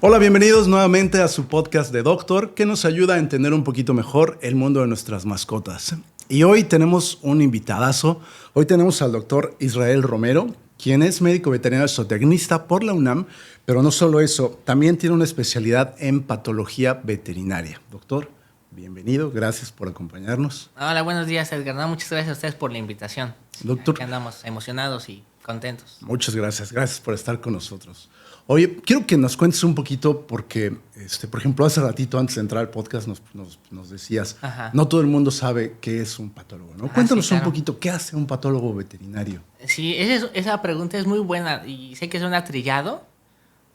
Hola, bienvenidos nuevamente a su podcast de Doctor, que nos ayuda a entender un poquito mejor el mundo de nuestras mascotas. Y hoy tenemos un invitadazo. Hoy tenemos al doctor Israel Romero, quien es médico veterinario zootecnista por la UNAM, pero no solo eso, también tiene una especialidad en patología veterinaria. Doctor, bienvenido, gracias por acompañarnos. Hola, buenos días, Edgar. No, muchas gracias a ustedes por la invitación. Doctor, aquí andamos emocionados y contentos. Muchas gracias, gracias por estar con nosotros. Oye, quiero que nos cuentes un poquito porque, por ejemplo, hace ratito antes de entrar al podcast nos decías, no todo el mundo sabe qué es un patólogo, ¿no? Cuéntanos sí, claro. un poquito, ¿qué hace un patólogo veterinario? Sí, esa pregunta es muy buena y sé que suena trillado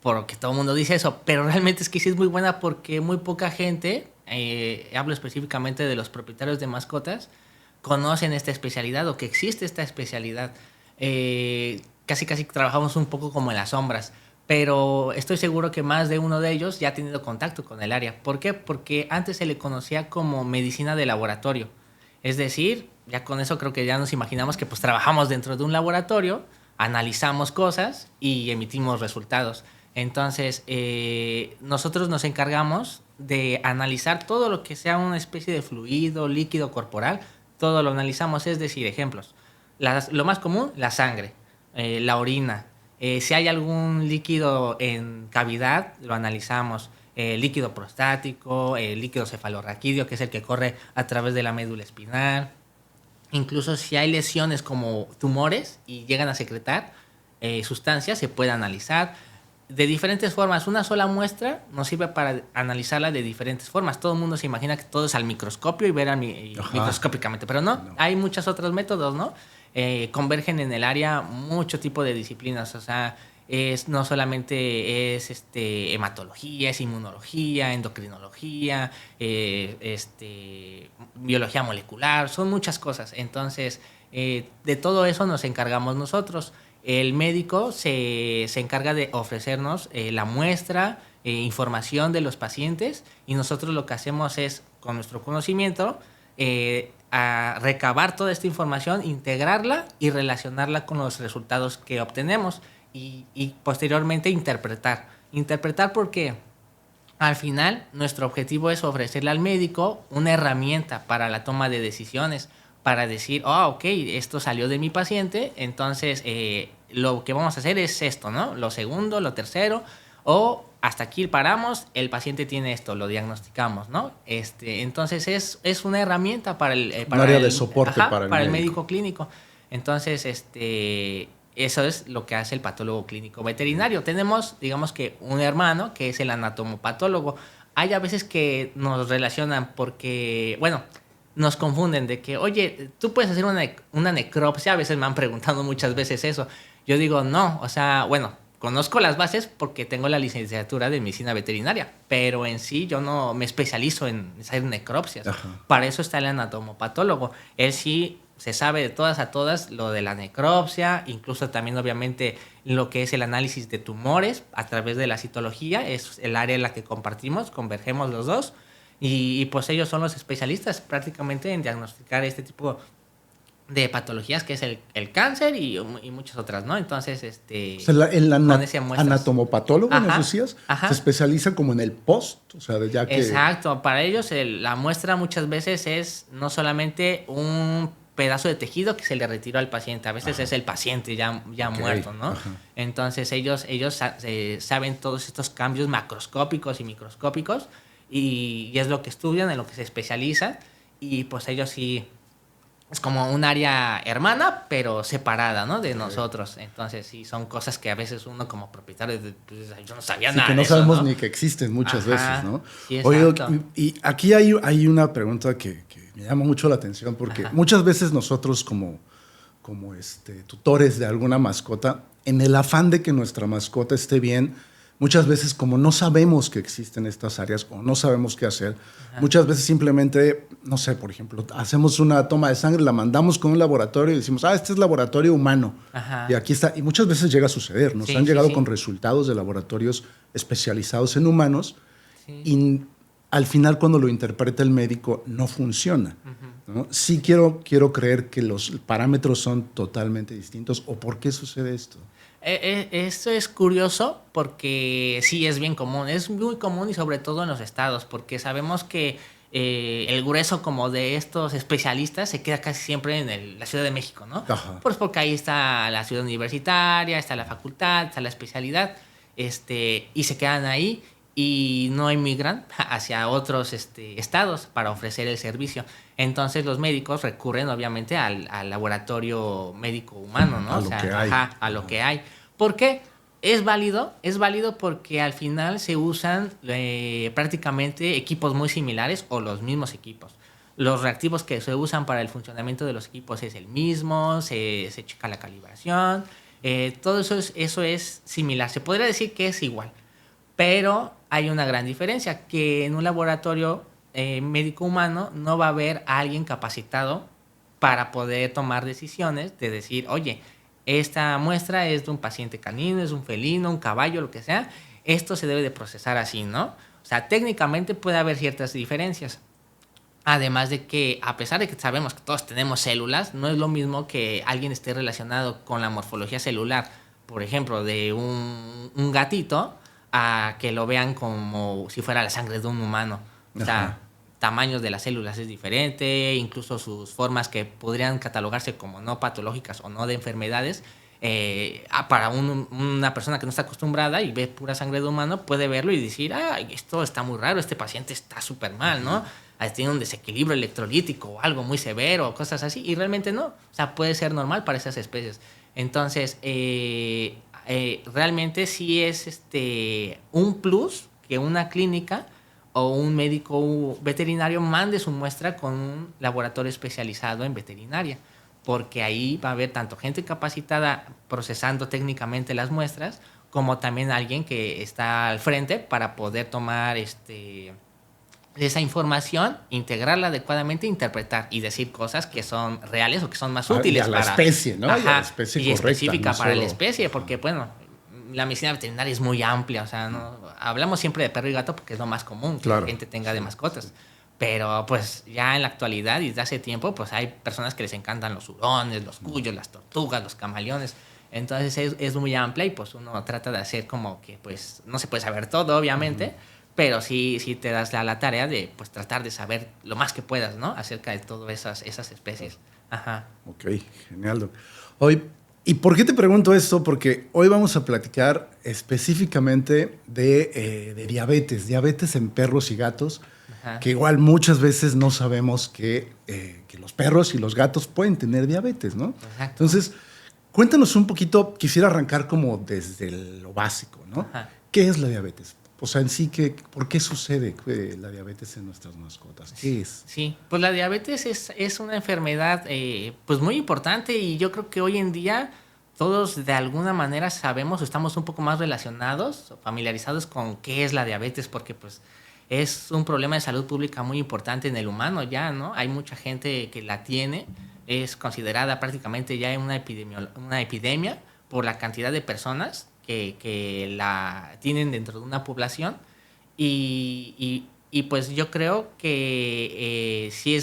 porque todo el mundo dice eso, pero realmente es que sí es muy buena porque muy poca gente, hablo específicamente de los propietarios de mascotas, conocen esta especialidad o que existe esta especialidad. Casi trabajamos un poco como en las sombras. Pero estoy seguro que más de uno de ellos ya ha tenido contacto con el área. ¿Por qué? Porque antes se le conocía como medicina de laboratorio. Es decir, ya con eso creo que ya nos imaginamos que pues trabajamos dentro de un laboratorio, analizamos cosas y emitimos resultados. Entonces, nosotros nos encargamos de analizar todo lo que sea una especie de fluido, líquido corporal. Todo lo analizamos, es decir, ejemplos. Lo más común, la sangre, la orina. Si hay algún líquido en cavidad, lo analizamos. Líquido prostático, líquido cefalorraquídeo, que es el que corre a través de la médula espinal. Incluso si hay lesiones como tumores y llegan a secretar sustancias, se puede analizar de diferentes formas. Una sola muestra nos sirve para analizarla de diferentes formas. Todo el mundo se imagina que todo es al microscopio y ver microscópicamente, pero no, hay muchos otros métodos, ¿no? Convergen en el área mucho tipo de disciplinas, o sea, no solamente es hematología, es inmunología, endocrinología, biología molecular, son muchas cosas. Entonces, de todo eso nos encargamos nosotros. El médico se encarga de ofrecernos la muestra, información de los pacientes, y nosotros lo que hacemos es, con nuestro conocimiento, a recabar toda esta información, integrarla y relacionarla con los resultados que obtenemos y posteriormente interpretar. Interpretar porque al final nuestro objetivo es ofrecerle al médico una herramienta para la toma de decisiones, para decir, ok, esto salió de mi paciente, entonces lo que vamos a hacer es esto, ¿no? Lo segundo, lo tercero, o hasta aquí paramos, el paciente tiene esto, lo diagnosticamos, ¿no? Entonces es una herramienta para el área de soporte para el médico clínico. Entonces, eso es lo que hace el patólogo clínico veterinario. Tenemos, digamos que un hermano que es el anatomopatólogo. Hay a veces que nos relacionan porque, bueno, nos confunden de que, oye, tú puedes hacer una necropsia. A veces me han preguntado muchas veces eso. Yo digo, no, o sea, bueno, conozco las bases porque tengo la licenciatura de medicina veterinaria, pero en sí yo no me especializo en hacer necropsias. Para eso está el anatomopatólogo. Él sí se sabe de todas a todas lo de la necropsia, incluso también obviamente lo que es el análisis de tumores a través de la citología. Es el área en la que compartimos, convergemos los dos. Y pues ellos son los especialistas prácticamente en diagnosticar este tipo de patologías, que es el cáncer y muchas otras, ¿no? Entonces, o sea, el anatomopatólogo, ¿nos decías? Se especializa como en el post, o sea, ya que... Exacto, para ellos la muestra muchas veces es no solamente un pedazo de tejido que se le retiró al paciente, a veces es el paciente ya muerto, ¿no? Entonces ellos saben todos estos cambios macroscópicos y microscópicos y es lo que estudian, en lo que se especializan, y pues ellos sí es como un área hermana, pero separada, ¿no? De nosotros. Entonces, sí, son cosas que a veces uno como propietario, pues, yo no sabía nada que no de eso, sabemos, ¿no? Ni que existen muchas veces, ¿no? Sí, exacto. Oye, y aquí hay una pregunta que me llama mucho la atención, porque muchas veces nosotros como tutores de alguna mascota, en el afán de que nuestra mascota esté bien, muchas veces como no sabemos que existen estas áreas o no sabemos qué hacer, muchas veces simplemente, no sé, por ejemplo, hacemos una toma de sangre, la mandamos con un laboratorio y decimos, este es laboratorio humano. Y aquí está. Y muchas veces llega a suceder. Nos han llegado con resultados de laboratorios especializados en humanos y al final cuando lo interpreta el médico no funciona. ¿No? Sí quiero creer que los parámetros son totalmente distintos. ¿O por qué sucede esto? Esto es curioso porque sí es bien común, es muy común y sobre todo en los estados, porque sabemos que el grueso como de estos especialistas se queda casi siempre en la Ciudad de México, ¿no? Ajá. Pues porque ahí está la ciudad universitaria, está la facultad, está la especialidad, y se quedan ahí y no emigran hacia otros estados para ofrecer el servicio. Entonces los médicos recurren obviamente al laboratorio médico humano, ¿no? A O lo sea, que hay. a lo que hay. ¿Por qué? Es válido porque al final se usan prácticamente equipos muy similares o los mismos equipos. Los reactivos que se usan para el funcionamiento de los equipos es el mismo, se checa la calibración, todo eso es similar. Se podría decir que es igual, pero hay una gran diferencia, que en un laboratorio médico humano no va a haber a alguien capacitado para poder tomar decisiones de decir, oye, esta muestra es de un paciente canino, es un felino, un caballo, lo que sea, esto se debe de procesar así, ¿no? O sea, técnicamente puede haber ciertas diferencias. Además de que, a pesar de que sabemos que todos tenemos células, no es lo mismo que alguien esté relacionado con la morfología celular, por ejemplo, de un gatito, a que lo vean como si fuera la sangre de un humano. O sea, Ajá. tamaños de las células es diferente, incluso sus formas que podrían catalogarse como no patológicas o no de enfermedades. Para una persona que no está acostumbrada y ve pura sangre de humano, puede verlo y decir, esto está muy raro, este paciente está súper mal, ¿no? Tiene un desequilibrio electrolítico o algo muy severo, cosas así, y realmente no. O sea, puede ser normal para esas especies. Entonces, realmente sí es un plus que una clínica o un médico veterinario mande su muestra con un laboratorio especializado en veterinaria, porque ahí va a haber tanto gente capacitada procesando técnicamente las muestras, como también alguien que está al frente para poder tomar esa información, integrarla adecuadamente, interpretar y decir cosas que son reales o que son más útiles Y a la para especie, ¿no? ajá, Y a la especie y correcta. específica No para solo... la especie, porque bueno, la medicina veterinaria es muy amplia, o sea, no hablamos siempre de perro y gato porque es lo más común que la Claro. gente tenga de mascotas. Pero pues ya en la actualidad y desde hace tiempo, pues hay personas que les encantan los hurones, los cuyos, las tortugas, los camaleones. Entonces es muy amplia y pues uno trata de hacer como que pues no se puede saber todo, obviamente, pero sí te das la tarea de pues tratar de saber lo más que puedas, ¿no? Acerca de todas esas especies. Ajá. Ok, genial, Doc. Hoy, ¿y por qué te pregunto esto? Porque hoy vamos a platicar específicamente de diabetes en perros y gatos, Ajá. que igual muchas veces no sabemos que los perros y los gatos pueden tener diabetes, ¿no? Exacto. Entonces, cuéntanos un poquito, quisiera arrancar como desde lo básico, ¿no? Ajá. ¿Qué es la diabetes? O sea, en sí, ¿por qué sucede la diabetes en nuestras mascotas? ¿Qué es? Sí, pues la diabetes es una enfermedad pues muy importante y yo creo que hoy en día todos de alguna manera sabemos o estamos un poco más relacionados o familiarizados con qué es la diabetes porque pues es un problema de salud pública muy importante en el humano ya, ¿no? Hay mucha gente que la tiene, es considerada prácticamente ya una epidemia por la cantidad de personas que la tienen dentro de una población y pues yo creo que sí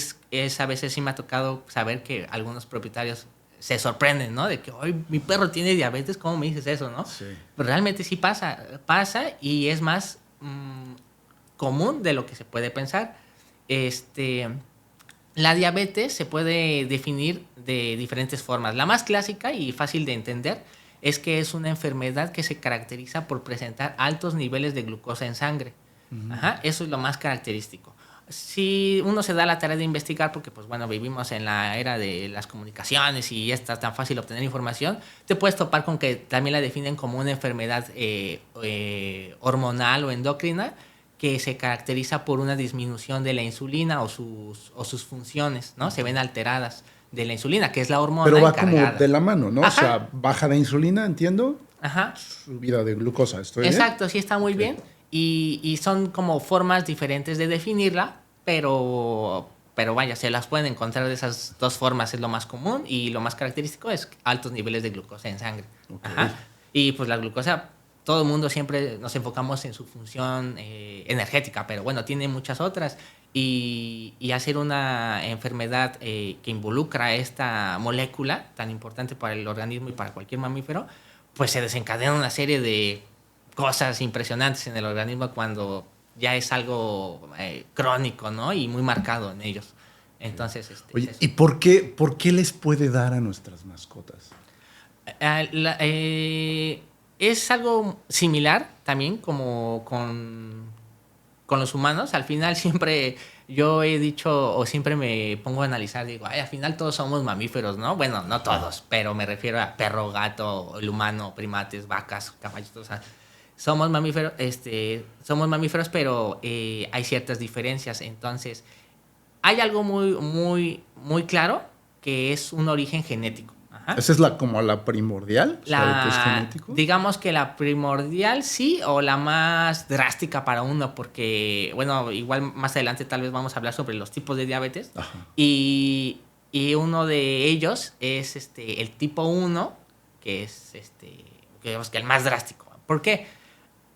a veces sí me ha tocado saber que algunos propietarios se sorprenden, ¿no? De que hoy mi perro tiene diabetes, ¿cómo me dices eso, no? Sí. Pero realmente sí pasa y es más común de lo que se puede pensar. La diabetes se puede definir de diferentes formas. La más clásica y fácil de entender es que es una enfermedad que se caracteriza por presentar altos niveles de glucosa en sangre. Ajá, eso es lo más característico. Si uno se da la tarea de investigar, porque pues bueno, vivimos en la era de las comunicaciones y ya está tan fácil obtener información, te puedes topar con que también la definen como una enfermedad hormonal o endocrina que se caracteriza por una disminución de la insulina o sus funciones, ¿no? Se ven alteradas de la insulina, que es la hormona Pero va encargada. como de la mano, ¿no? Ajá. O sea, baja de insulina, entiendo. Ajá. Subida de glucosa, ¿estoy bien? Exacto, sí está muy Ok. bien. Y son como formas diferentes de definirla, pero vaya, se las pueden encontrar de esas dos formas, es lo más común y lo más característico es altos niveles de glucosa en sangre. Ok. Ajá. Y pues la glucosa todo el mundo siempre nos enfocamos en su función energética, pero bueno, tiene muchas otras. Y hacer una enfermedad que involucra esta molécula tan importante para el organismo y para cualquier mamífero, pues se desencadena una serie de cosas impresionantes en el organismo cuando ya es algo crónico, ¿no? Y muy marcado en ellos. Entonces, Oye, ¿y por qué les puede dar a nuestras mascotas? Es algo similar también como con los humanos. Al final siempre yo he dicho o siempre me pongo a analizar, digo, al final todos somos mamíferos, ¿no? Bueno, no todos, pero me refiero a perro, gato, el humano, primates, vacas, caballos, o sea, somos mamíferos, pero hay ciertas diferencias. Entonces, hay algo muy claro que es un origen genético. Ajá. ¿Esa es como la primordial? O sea, ¿de que es genético? Digamos que la primordial sí, o la más drástica para uno, porque, bueno, igual más adelante tal vez vamos a hablar sobre los tipos de diabetes. Ajá. Y uno de ellos es el tipo 1, que es digamos que el más drástico. ¿Por qué?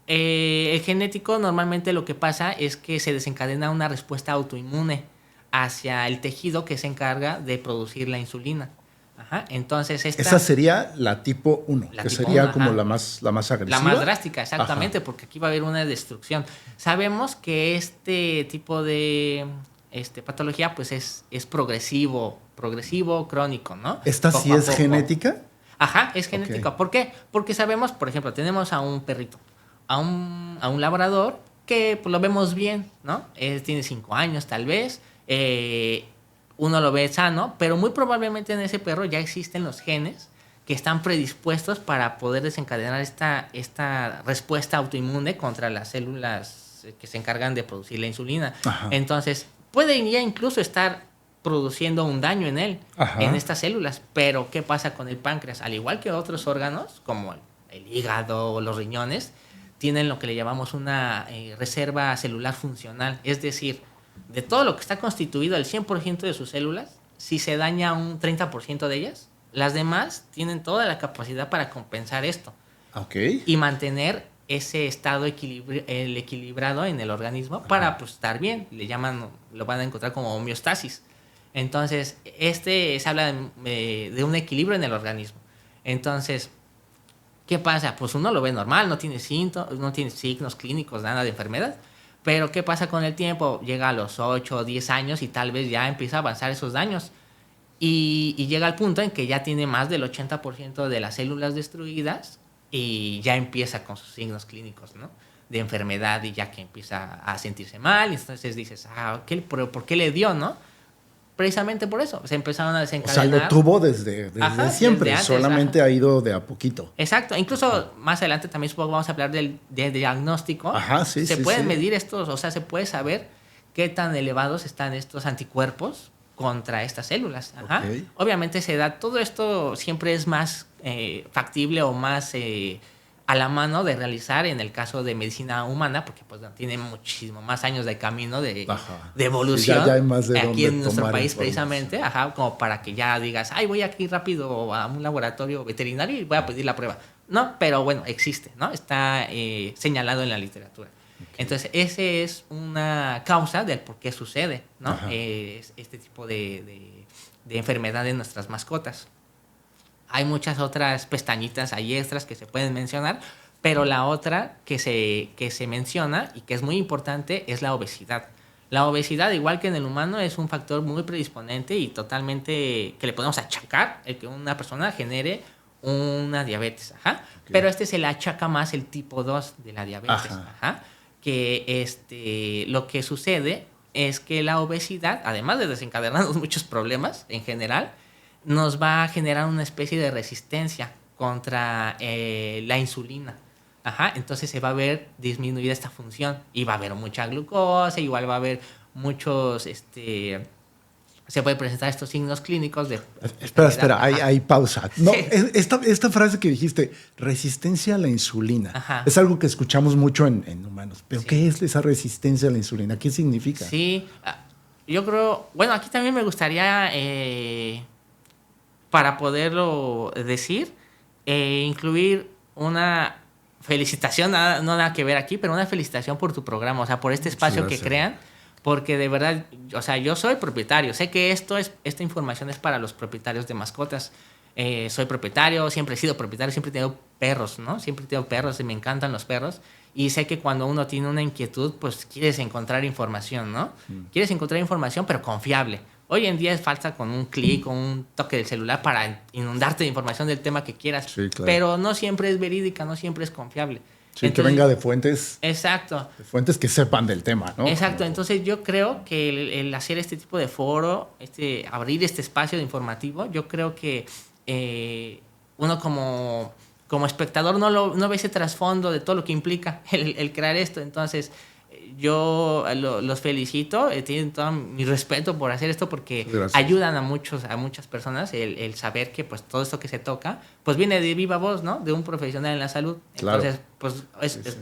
El genético normalmente lo que pasa es que se desencadena una respuesta autoinmune hacia el tejido que se encarga de producir la insulina. Ajá, entonces esa sería la tipo 1, que tipo sería 1, como ajá. la más agresiva. La más drástica, exactamente, Ajá. porque aquí va a haber una destrucción. Sabemos que este tipo de patología pues es progresivo, crónico, ¿no? ¿Esta Poco sí a es poco. genética? Ajá, es genética. Ok. ¿Por qué? Porque sabemos, por ejemplo, tenemos a un perrito, a un labrador que pues, lo vemos bien, ¿no? Tiene 5 años tal vez, uno lo ve sano, pero muy probablemente en ese perro ya existen los genes que están predispuestos para poder desencadenar esta respuesta autoinmune contra las células que se encargan de producir la insulina. Ajá. Entonces, puede ya incluso estar produciendo un daño en él, Ajá. en estas células. Pero, ¿qué pasa con el páncreas? Al igual que otros órganos, como el hígado o los riñones, tienen lo que le llamamos una reserva celular funcional. Es decir, de todo lo que está constituido, el 100% de sus células, si se daña un 30% de ellas, las demás tienen toda la capacidad para compensar esto. Okay. Y mantener ese estado equilibrado en el organismo para pues, estar bien. Lo van a encontrar como homeostasis. Entonces, se habla de un equilibrio en el organismo. Entonces, ¿qué pasa? Pues uno lo ve normal, no tiene signos clínicos, nada de enfermedad. Pero ¿qué pasa con el tiempo? Llega a los 8 o 10 años y tal vez ya empieza a avanzar esos daños. Y llega al punto en que ya tiene más del 80% de las células destruidas y ya empieza con sus signos clínicos, ¿no? De enfermedad y ya que empieza a sentirse mal. Y entonces dices, ¿por qué le dio, no? Precisamente por eso. Se empezaron a desencadenar. O sea, lo tuvo desde siempre, desde antes, solamente ha ido de a poquito. Exacto. Incluso más adelante también supongo vamos a hablar del diagnóstico. Ajá, sí, se sí, pueden sí. medir estos, o sea, se puede saber qué tan elevados están estos anticuerpos contra estas células. Ajá. Okay. Obviamente todo esto siempre es más factible o más a la mano de realizar en el caso de medicina humana, porque pues tiene muchísimo más años de camino de evolución. Sí, ya hay más de aquí en nuestro tomar país precisamente, como para que ya digas, voy aquí rápido a un laboratorio veterinario y voy a pedir la prueba. No, pero bueno, existe, ¿no? Está señalado en la literatura. Okay. Entonces, esa es una causa del por qué sucede, ¿no? Este tipo de enfermedad en nuestras mascotas. Hay muchas otras pestañitas ahí extras que se pueden mencionar, pero la otra que se menciona y que es muy importante es la obesidad. La obesidad, igual que en el humano, es un factor muy predisponente y totalmente que le podemos achacar el que una persona genere una diabetes. Ajá. Okay. Pero se le achaca más el tipo 2 de la diabetes. Ajá. Que lo que sucede es que la obesidad, además de desencadenarnos muchos problemas en general, nos va a generar una especie de resistencia contra la insulina. Ajá, entonces se va a ver disminuida esta función y va a haber mucha glucosa, igual va a haber muchos, se puede presentar estos signos clínicos de... Espera, hay pausa. No, sí. esta frase que dijiste, resistencia a la insulina, ajá, es algo que escuchamos mucho en humanos. ¿Pero sí, qué es esa resistencia a la insulina? ¿Qué significa? Sí, yo creo... Bueno, aquí también me gustaría... para poderlo decir, incluir una felicitación, no nada que ver aquí, pero una felicitación por tu programa, o sea, por este espacio que crean, porque de verdad, o sea, yo soy propietario, sé que esta información es para los propietarios de mascotas. Soy propietario, siempre he sido propietario, siempre he tenido perros, ¿no? Siempre he tenido perros y me encantan los perros. Y sé que cuando uno tiene una inquietud, pues quieres encontrar información, ¿no? Quieres encontrar información, pero confiable. Hoy en día es falta con un clic o un toque del celular para inundarte de información del tema que quieras. Sí, claro. Pero no siempre es verídica, no siempre es confiable. Sí, entonces, que venga de fuentes. Exacto. De fuentes que sepan del tema, ¿no? Exacto. Entonces yo creo que el hacer este tipo de foro, abrir este espacio de informativo, yo creo que uno como espectador no ve ese trasfondo de todo lo que implica el crear esto. Entonces yo los felicito, tienen todo mi respeto por hacer esto porque ayudan a muchas personas el saber que pues todo esto que se toca pues viene de viva voz, ¿no? De un profesional en la salud. Claro. Entonces pues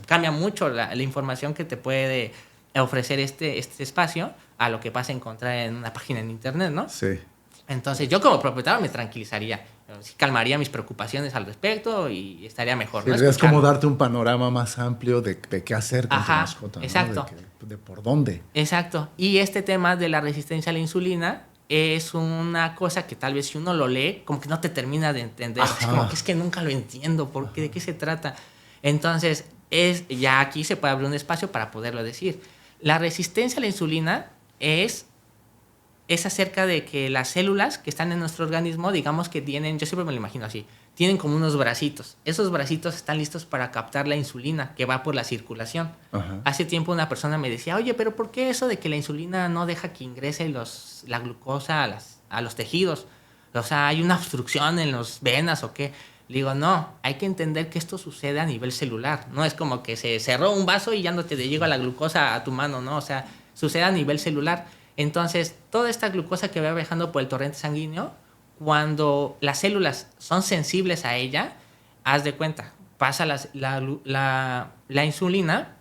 cambia mucho la información que te puede ofrecer este espacio a lo que vas a encontrar en una página en internet, ¿no? Sí. Entonces yo como propietario me tranquilizaría, calmaría mis preocupaciones al respecto y estaría mejor. Sí, ¿no? Es como darte un panorama más amplio de qué hacer con tu mascota, ¿no? Exacto. De por dónde. Exacto. Y este tema de la resistencia a la insulina es una cosa que tal vez si uno lo lee, como que no te termina de entender. Es como que es que nunca lo entiendo, ¿de qué se trata? Entonces, ya aquí se puede abrir un espacio para poderlo decir. La resistencia a la insulina es acerca de que las células que están en nuestro organismo, digamos que tienen, yo siempre me lo imagino así, tienen como unos bracitos. Esos bracitos están listos para captar la insulina que va por la circulación. Ajá. Hace tiempo una persona me decía, oye, pero ¿por qué eso de que la insulina no deja que ingrese la glucosa a los tejidos? O sea, ¿hay una obstrucción en las venas o qué? Le digo, no, hay que entender que esto sucede a nivel celular. No es como que se cerró un vaso y ya no te llega la glucosa a tu mano, ¿no? O sea, sucede a nivel celular. Entonces, toda esta glucosa que va viajando por el torrente sanguíneo, cuando las células son sensibles a ella, haz de cuenta, pasa la insulina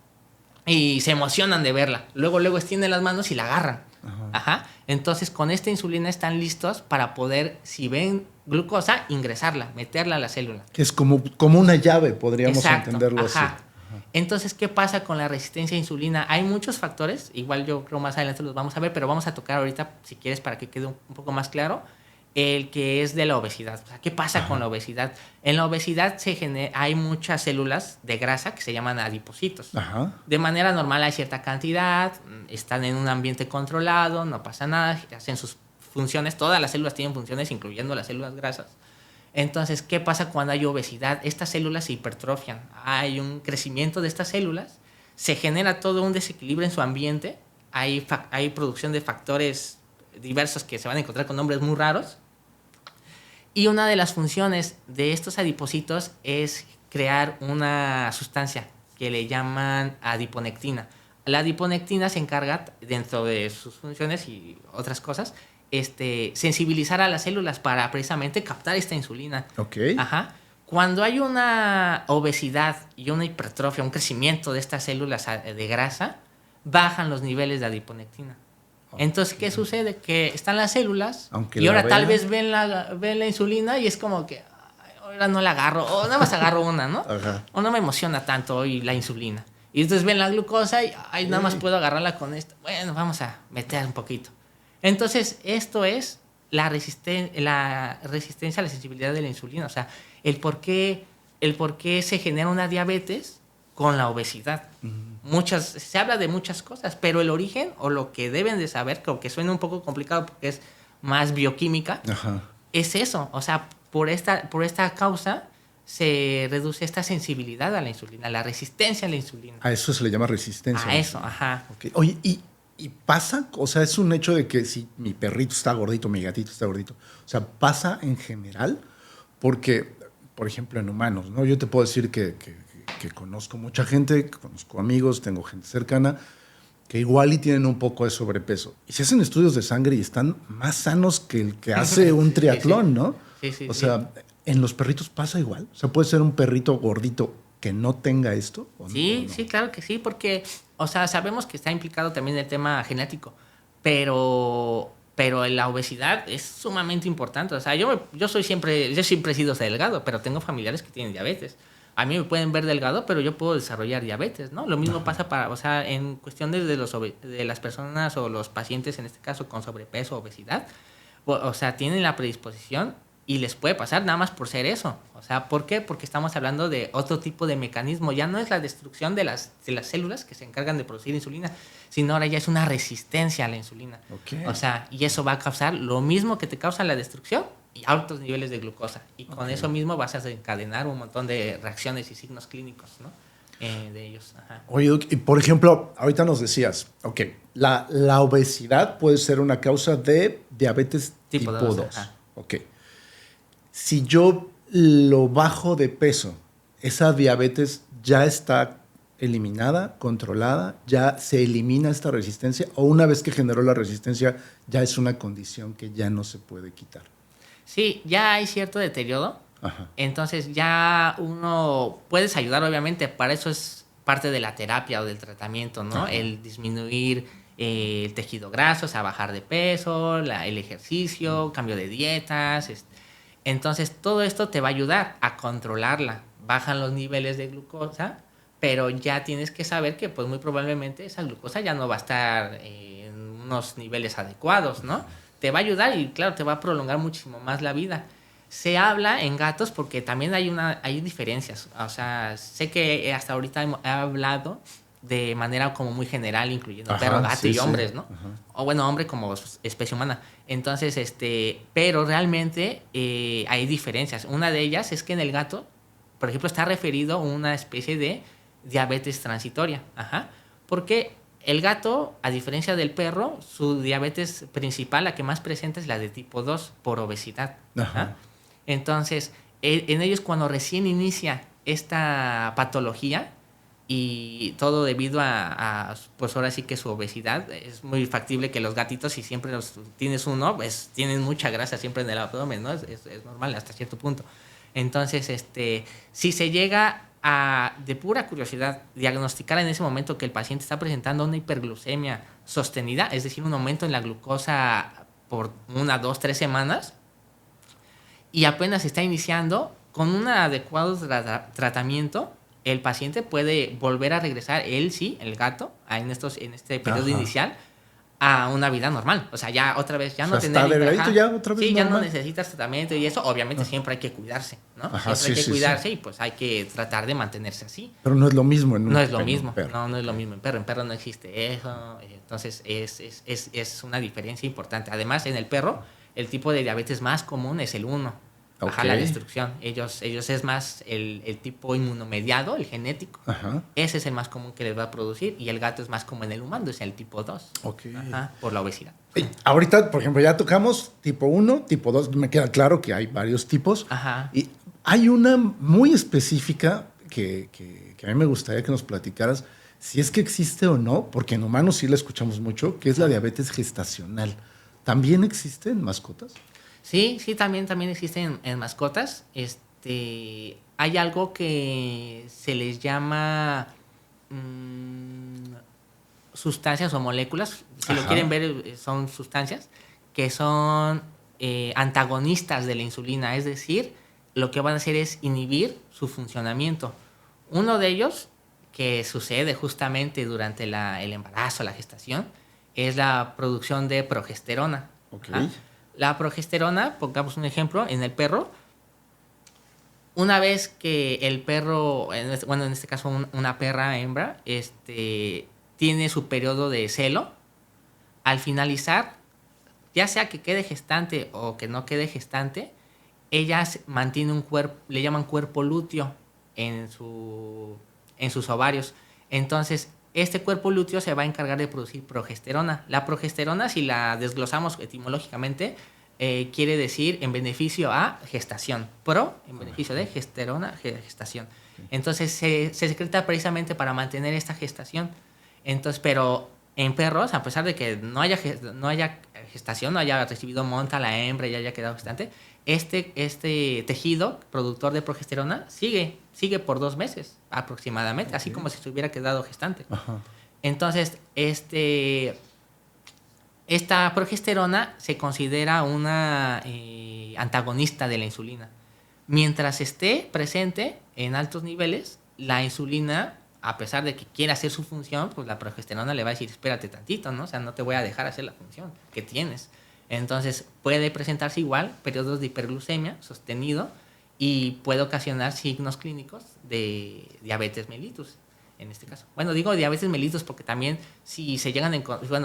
y se emocionan de verla. Luego extienden las manos y la agarran. Ajá. Entonces, con esta insulina están listos para poder, si ven glucosa, ingresarla, meterla a la célula. Que es como una llave, podríamos entenderlo así. Entonces, ¿qué pasa con la resistencia a insulina? Hay muchos factores, igual yo creo más adelante los vamos a ver, pero vamos a tocar ahorita, si quieres, para que quede un poco más claro, el que es de la obesidad. O sea, ¿qué pasa con la obesidad? En la obesidad hay muchas células de grasa que se llaman adipocitos. Ajá. De manera normal hay cierta cantidad, están en un ambiente controlado, no pasa nada, hacen sus funciones, todas las células tienen funciones, incluyendo las células grasas. Entonces, ¿qué pasa cuando hay obesidad? Estas células se hipertrofian, hay un crecimiento de estas células, se genera todo un desequilibrio en su ambiente, hay producción de factores diversos que se van a encontrar con nombres muy raros, y una de las funciones de estos adipocitos es crear una sustancia que le llaman adiponectina. La adiponectina se encarga, dentro de sus funciones y otras cosas, sensibilizar a las células para precisamente captar esta insulina. Okay. Ajá. Cuando hay una obesidad y una hipertrofia, un crecimiento de estas células de grasa, bajan los niveles de adiponectina. Entonces, ¿qué sucede? Que están las células y ahora tal vez ven la insulina y es como que ahora no la agarro, o nada más agarro una, ¿no? Ajá. O no me emociona tanto hoy la insulina. Y entonces ven la glucosa y nada más puedo agarrarla con esto. Bueno, vamos a meter un poquito. Entonces, esto es la resistencia a la sensibilidad de la insulina. O sea, el por qué se genera una diabetes con la obesidad. Se habla de muchas cosas, pero el origen o lo que deben de saber, que aunque suena un poco complicado porque es más bioquímica, es eso. O sea, por esta causa se reduce esta sensibilidad a la insulina, la resistencia a la insulina. A eso se le llama resistencia. A eso, ajá. Okay. Oye, ¿y pasa? O sea, es un hecho de que si mi perrito está gordito, mi gatito está gordito. O sea, ¿pasa en general? Porque, por ejemplo, en humanos, ¿no? Yo te puedo decir que conozco mucha gente, conozco amigos, tengo gente cercana, que igual y tienen un poco de sobrepeso. Y se hacen estudios de sangre y están más sanos que el que hace un triatlón, sí. ¿No? Sí, o sea, ¿en los perritos pasa igual? O sea, ¿puede ser un perrito gordito que no tenga esto? ¿O sí, no? Sí, claro que sí, porque, o sea, sabemos que está implicado también el tema genético, pero la obesidad es sumamente importante. O sea, yo siempre he sido delgado, pero tengo familiares que tienen diabetes. A mí me pueden ver delgado, pero yo puedo desarrollar diabetes, ¿no? Lo mismo pasa para, o sea, en cuestiones de las personas o los pacientes, en este caso, con sobrepeso, obesidad, o sea, tienen la predisposición y les puede pasar nada más por ser eso. O sea, ¿por qué? Porque estamos hablando de otro tipo de mecanismo. Ya no es la destrucción de las células que se encargan de producir insulina, sino ahora ya es una resistencia a la insulina. Okay. O sea, y eso va a causar lo mismo que te causa la destrucción y altos niveles de glucosa. Y con eso mismo vas a desencadenar un montón de reacciones y signos clínicos, ¿no? De ellos. Ajá. Oye, Doc, y por ejemplo, ahorita nos decías, ok, la obesidad puede ser una causa de diabetes tipo 2. Ok. Si yo lo bajo de peso, ¿esa diabetes ya está eliminada, controlada? ¿Ya se elimina esta resistencia? ¿O una vez que generó la resistencia, ya es una condición que ya no se puede quitar? Sí, ya hay cierto deterioro. Ajá. Entonces ya uno puedes ayudar, obviamente, para eso es parte de la terapia o del tratamiento, ¿no? Ajá. El disminuir el tejido graso, o sea, bajar de peso, el ejercicio, cambio de dietas. Entonces todo esto te va a ayudar a controlarla. Bajan los niveles de glucosa, pero ya tienes que saber que pues muy probablemente esa glucosa ya no va a estar en unos niveles adecuados, ¿no? Te va a ayudar y claro, te va a prolongar muchísimo más la vida. Se habla en gatos porque también hay diferencias. O sea, sé que hasta ahorita he hablado de manera como muy general, incluyendo perro, gato sí, y hombres, ¿no? Ajá. O bueno, hombre como especie humana. Entonces, pero realmente hay diferencias. Una de ellas es que en el gato, por ejemplo, está referido a una especie de diabetes transitoria. Ajá. Porque el gato, a diferencia del perro, su diabetes principal, la que más presenta es la de tipo 2 por obesidad. Ajá. Entonces, en ellos cuando recién inicia esta patología y todo debido pues ahora sí que su obesidad, es muy factible que los gatitos, si siempre tienes uno, pues tienen mucha grasa siempre en el abdomen, ¿no? Es normal hasta cierto punto. Entonces, si se llega a, de pura curiosidad, diagnosticar en ese momento que el paciente está presentando una hiperglucemia sostenida, es decir, un aumento en la glucosa por 1, 2, 3 semanas, y apenas está iniciando, con un adecuado tratamiento, el paciente puede volver a regresar, él sí, el gato, en este periodo inicial, a una vida normal. O sea, ya otra vez, ya no tener... Está delgadito ya otra vez sí, normal. ya no necesitas tratamiento y eso. Obviamente siempre hay que cuidarse, ¿no? Ajá, siempre hay que cuidarse y pues hay que tratar de mantenerse así. Pero no es lo mismo en un No es lo mismo, perro. no es lo mismo en perro. En perro no existe eso. Entonces es una diferencia importante. Además, en el perro, el tipo de diabetes más común es el 1. Baja la destrucción. Ellos es más el tipo inmunomediado, el genético. Ajá. Ese es el más común que les va a producir. Y el gato es más como en el humano, es el tipo 2. Okay. Ajá, por la obesidad. Ahorita, por ejemplo, ya tocamos tipo 1, tipo 2. Me queda claro que hay varios tipos. Ajá. Y hay una muy específica que a mí me gustaría que nos platicaras si es que existe o no, porque en humanos sí la escuchamos mucho, que es la diabetes gestacional. ¿También existe en mascotas? Sí, también existen en mascotas. Hay algo que se les llama sustancias o moléculas. Si lo quieren ver, son sustancias que son antagonistas de la insulina. Es decir, lo que van a hacer es inhibir su funcionamiento. Uno de ellos, que sucede justamente durante el embarazo, la gestación, es la producción de progesterona. Okay. La progesterona, pongamos un ejemplo, en el perro, una vez que el perro, en este caso una perra hembra, tiene su periodo de celo, al finalizar, ya sea que quede gestante o que no quede gestante, ella mantiene un cuerpo, le llaman cuerpo lúteo en sus ovarios. Entonces, este cuerpo lúteo se va a encargar de producir progesterona. La progesterona, si la desglosamos etimológicamente, quiere decir en beneficio a gestación. En beneficio de gestación. Entonces, se secreta precisamente para mantener esta gestación. Entonces, pero en perros, a pesar de que no haya gestación, no haya recibido monta la hembra y haya quedado gestante, este tejido productor de progesterona sigue por 2 meses aproximadamente, así como si se hubiera quedado gestante. Ajá. Entonces, esta progesterona se considera una antagonista de la insulina. Mientras esté presente en altos niveles, la insulina, a pesar de que quiera hacer su función, pues la progesterona le va a decir, espérate tantito, ¿no? O sea, no te voy a dejar hacer la función que tienes. Entonces, puede presentarse igual periodos de hiperglucemia sostenido y puede ocasionar signos clínicos de diabetes mellitus, en este caso. Bueno, digo diabetes mellitus porque también si se llegan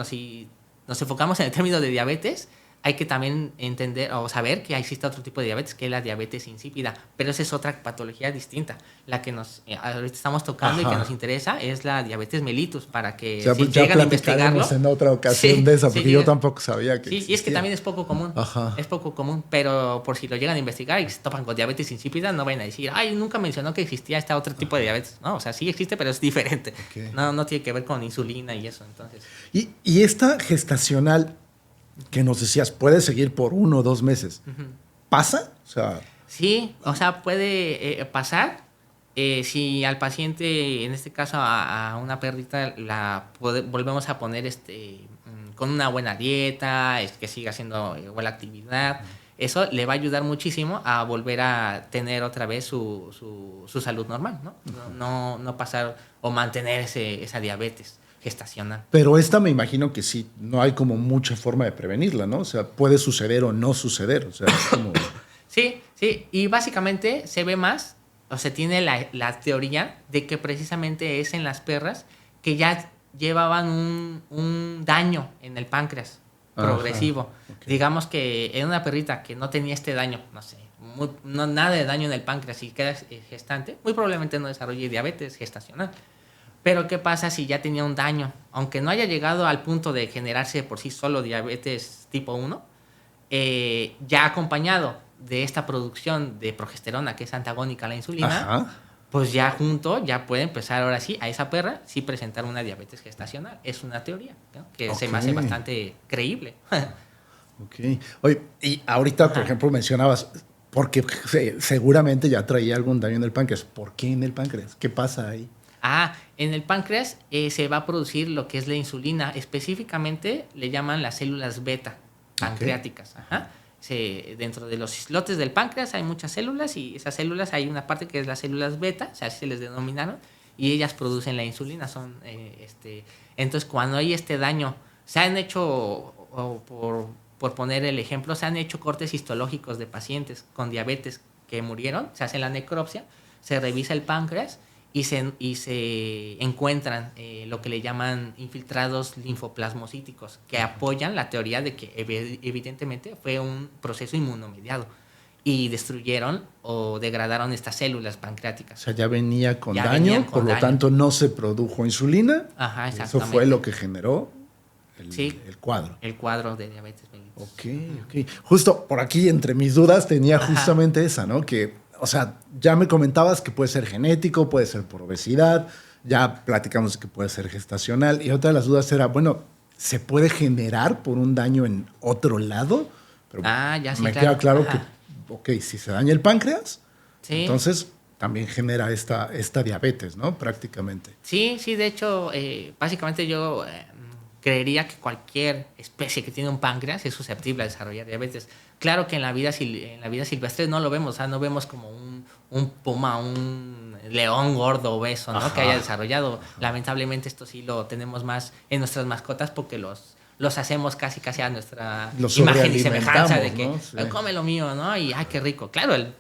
si nos enfocamos en el término de diabetes, hay que también entender o saber que existe otro tipo de diabetes, que es la diabetes insípida, pero esa es otra patología distinta. La que nos ahorita estamos tocando y que nos interesa es la diabetes mellitus, para que si pues llegan a investigarlo. En otra ocasión de esa, porque yo llegan, tampoco sabía que existía. Y es que también es poco común. Es poco común, pero por si lo llegan a investigar y se topan con diabetes insípida, no vayan a decir, ay, nunca mencionó que existía este otro tipo de diabetes. No, o sea, sí existe, pero es diferente. No tiene que ver con insulina y eso, entonces. Y esta gestacional que nos decías, puede seguir por 1 o 2 meses. ¿Pasa? O sea, sí, o sea, puede pasar si al paciente, en este caso a una perrita, volvemos a poner con una buena dieta, que siga haciendo buena actividad. Eso le va a ayudar muchísimo a volver a tener otra vez su salud normal, ¿no? No pasar o mantener esa diabetes gestacional. Pero esta me imagino que sí, no hay como mucha forma de prevenirla, ¿no? O sea, puede suceder o no suceder. O sea, es como... Sí, y básicamente se ve más, o se tiene la teoría de que precisamente es en las perras que ya llevaban un daño en el páncreas progresivo. Digamos que en una perrita que no tenía este daño, no sé, nada de daño en el páncreas y queda gestante, muy probablemente no desarrolle diabetes gestacional. Pero ¿qué pasa si ya tenía un daño? Aunque no haya llegado al punto de generarse por sí solo diabetes tipo 1, ya acompañado de esta producción de progesterona que es antagónica a la insulina, pues ya junto ya puede empezar ahora sí a esa perra sí presentar una diabetes gestacional. Es una teoría, ¿no? Que se me hace bastante creíble. Oye, y ahorita, por ejemplo, mencionabas, porque seguramente ya traía algún daño en el páncreas. ¿Por qué en el páncreas? ¿Qué pasa ahí? En el páncreas se va a producir lo que es la insulina. Específicamente le llaman las células beta pancreáticas. Dentro de los islotes del páncreas hay muchas células y esas células hay una parte que es las células beta, o sea, así se les denominaron, y ellas producen la insulina. Entonces, cuando hay este daño, se han hecho, por poner el ejemplo, se han hecho cortes histológicos de pacientes con diabetes que murieron, se hace la necropsia, se revisa el páncreas y se encuentran lo que le llaman infiltrados linfoplasmocíticos, que apoyan la teoría de que evidentemente fue un proceso inmunomediado y destruyeron o degradaron estas células pancreáticas. O sea, ya venía con daño, por lo tanto no se produjo insulina. Eso fue lo que generó el cuadro. El cuadro de diabetes mellitus. Ok. Justo por aquí, entre mis dudas, tenía justamente esa, ¿no? Que, o sea, ya me comentabas que puede ser genético, puede ser por obesidad, ya platicamos que puede ser gestacional. Y otra de las dudas era, bueno, ¿se puede generar por un daño en otro lado? Pero ya sí, me queda claro que, si se daña el páncreas, entonces también genera esta diabetes, ¿no? Prácticamente. Sí, de hecho, básicamente yo creería que cualquier especie que tiene un páncreas es susceptible a desarrollar diabetes. Claro que en la vida silvestre no lo vemos, o sea, no vemos como un puma, un león gordo, obeso, ¿no? Que haya desarrollado. Lamentablemente esto sí lo tenemos más en nuestras mascotas porque los hacemos casi a nuestra imagen y semejanza de que, ¿no? Come lo mío, ¿no? Y ¡ay, qué rico! Claro, el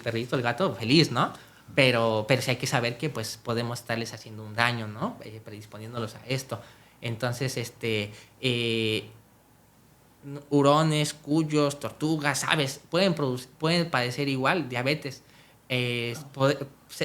perrito, el gato, feliz, ¿no? Pero sí hay que saber que pues podemos estarles haciendo un daño, ¿no? Predisponiéndolos a esto. Entonces, hurones, cuyos, tortugas, aves, pueden padecer igual diabetes.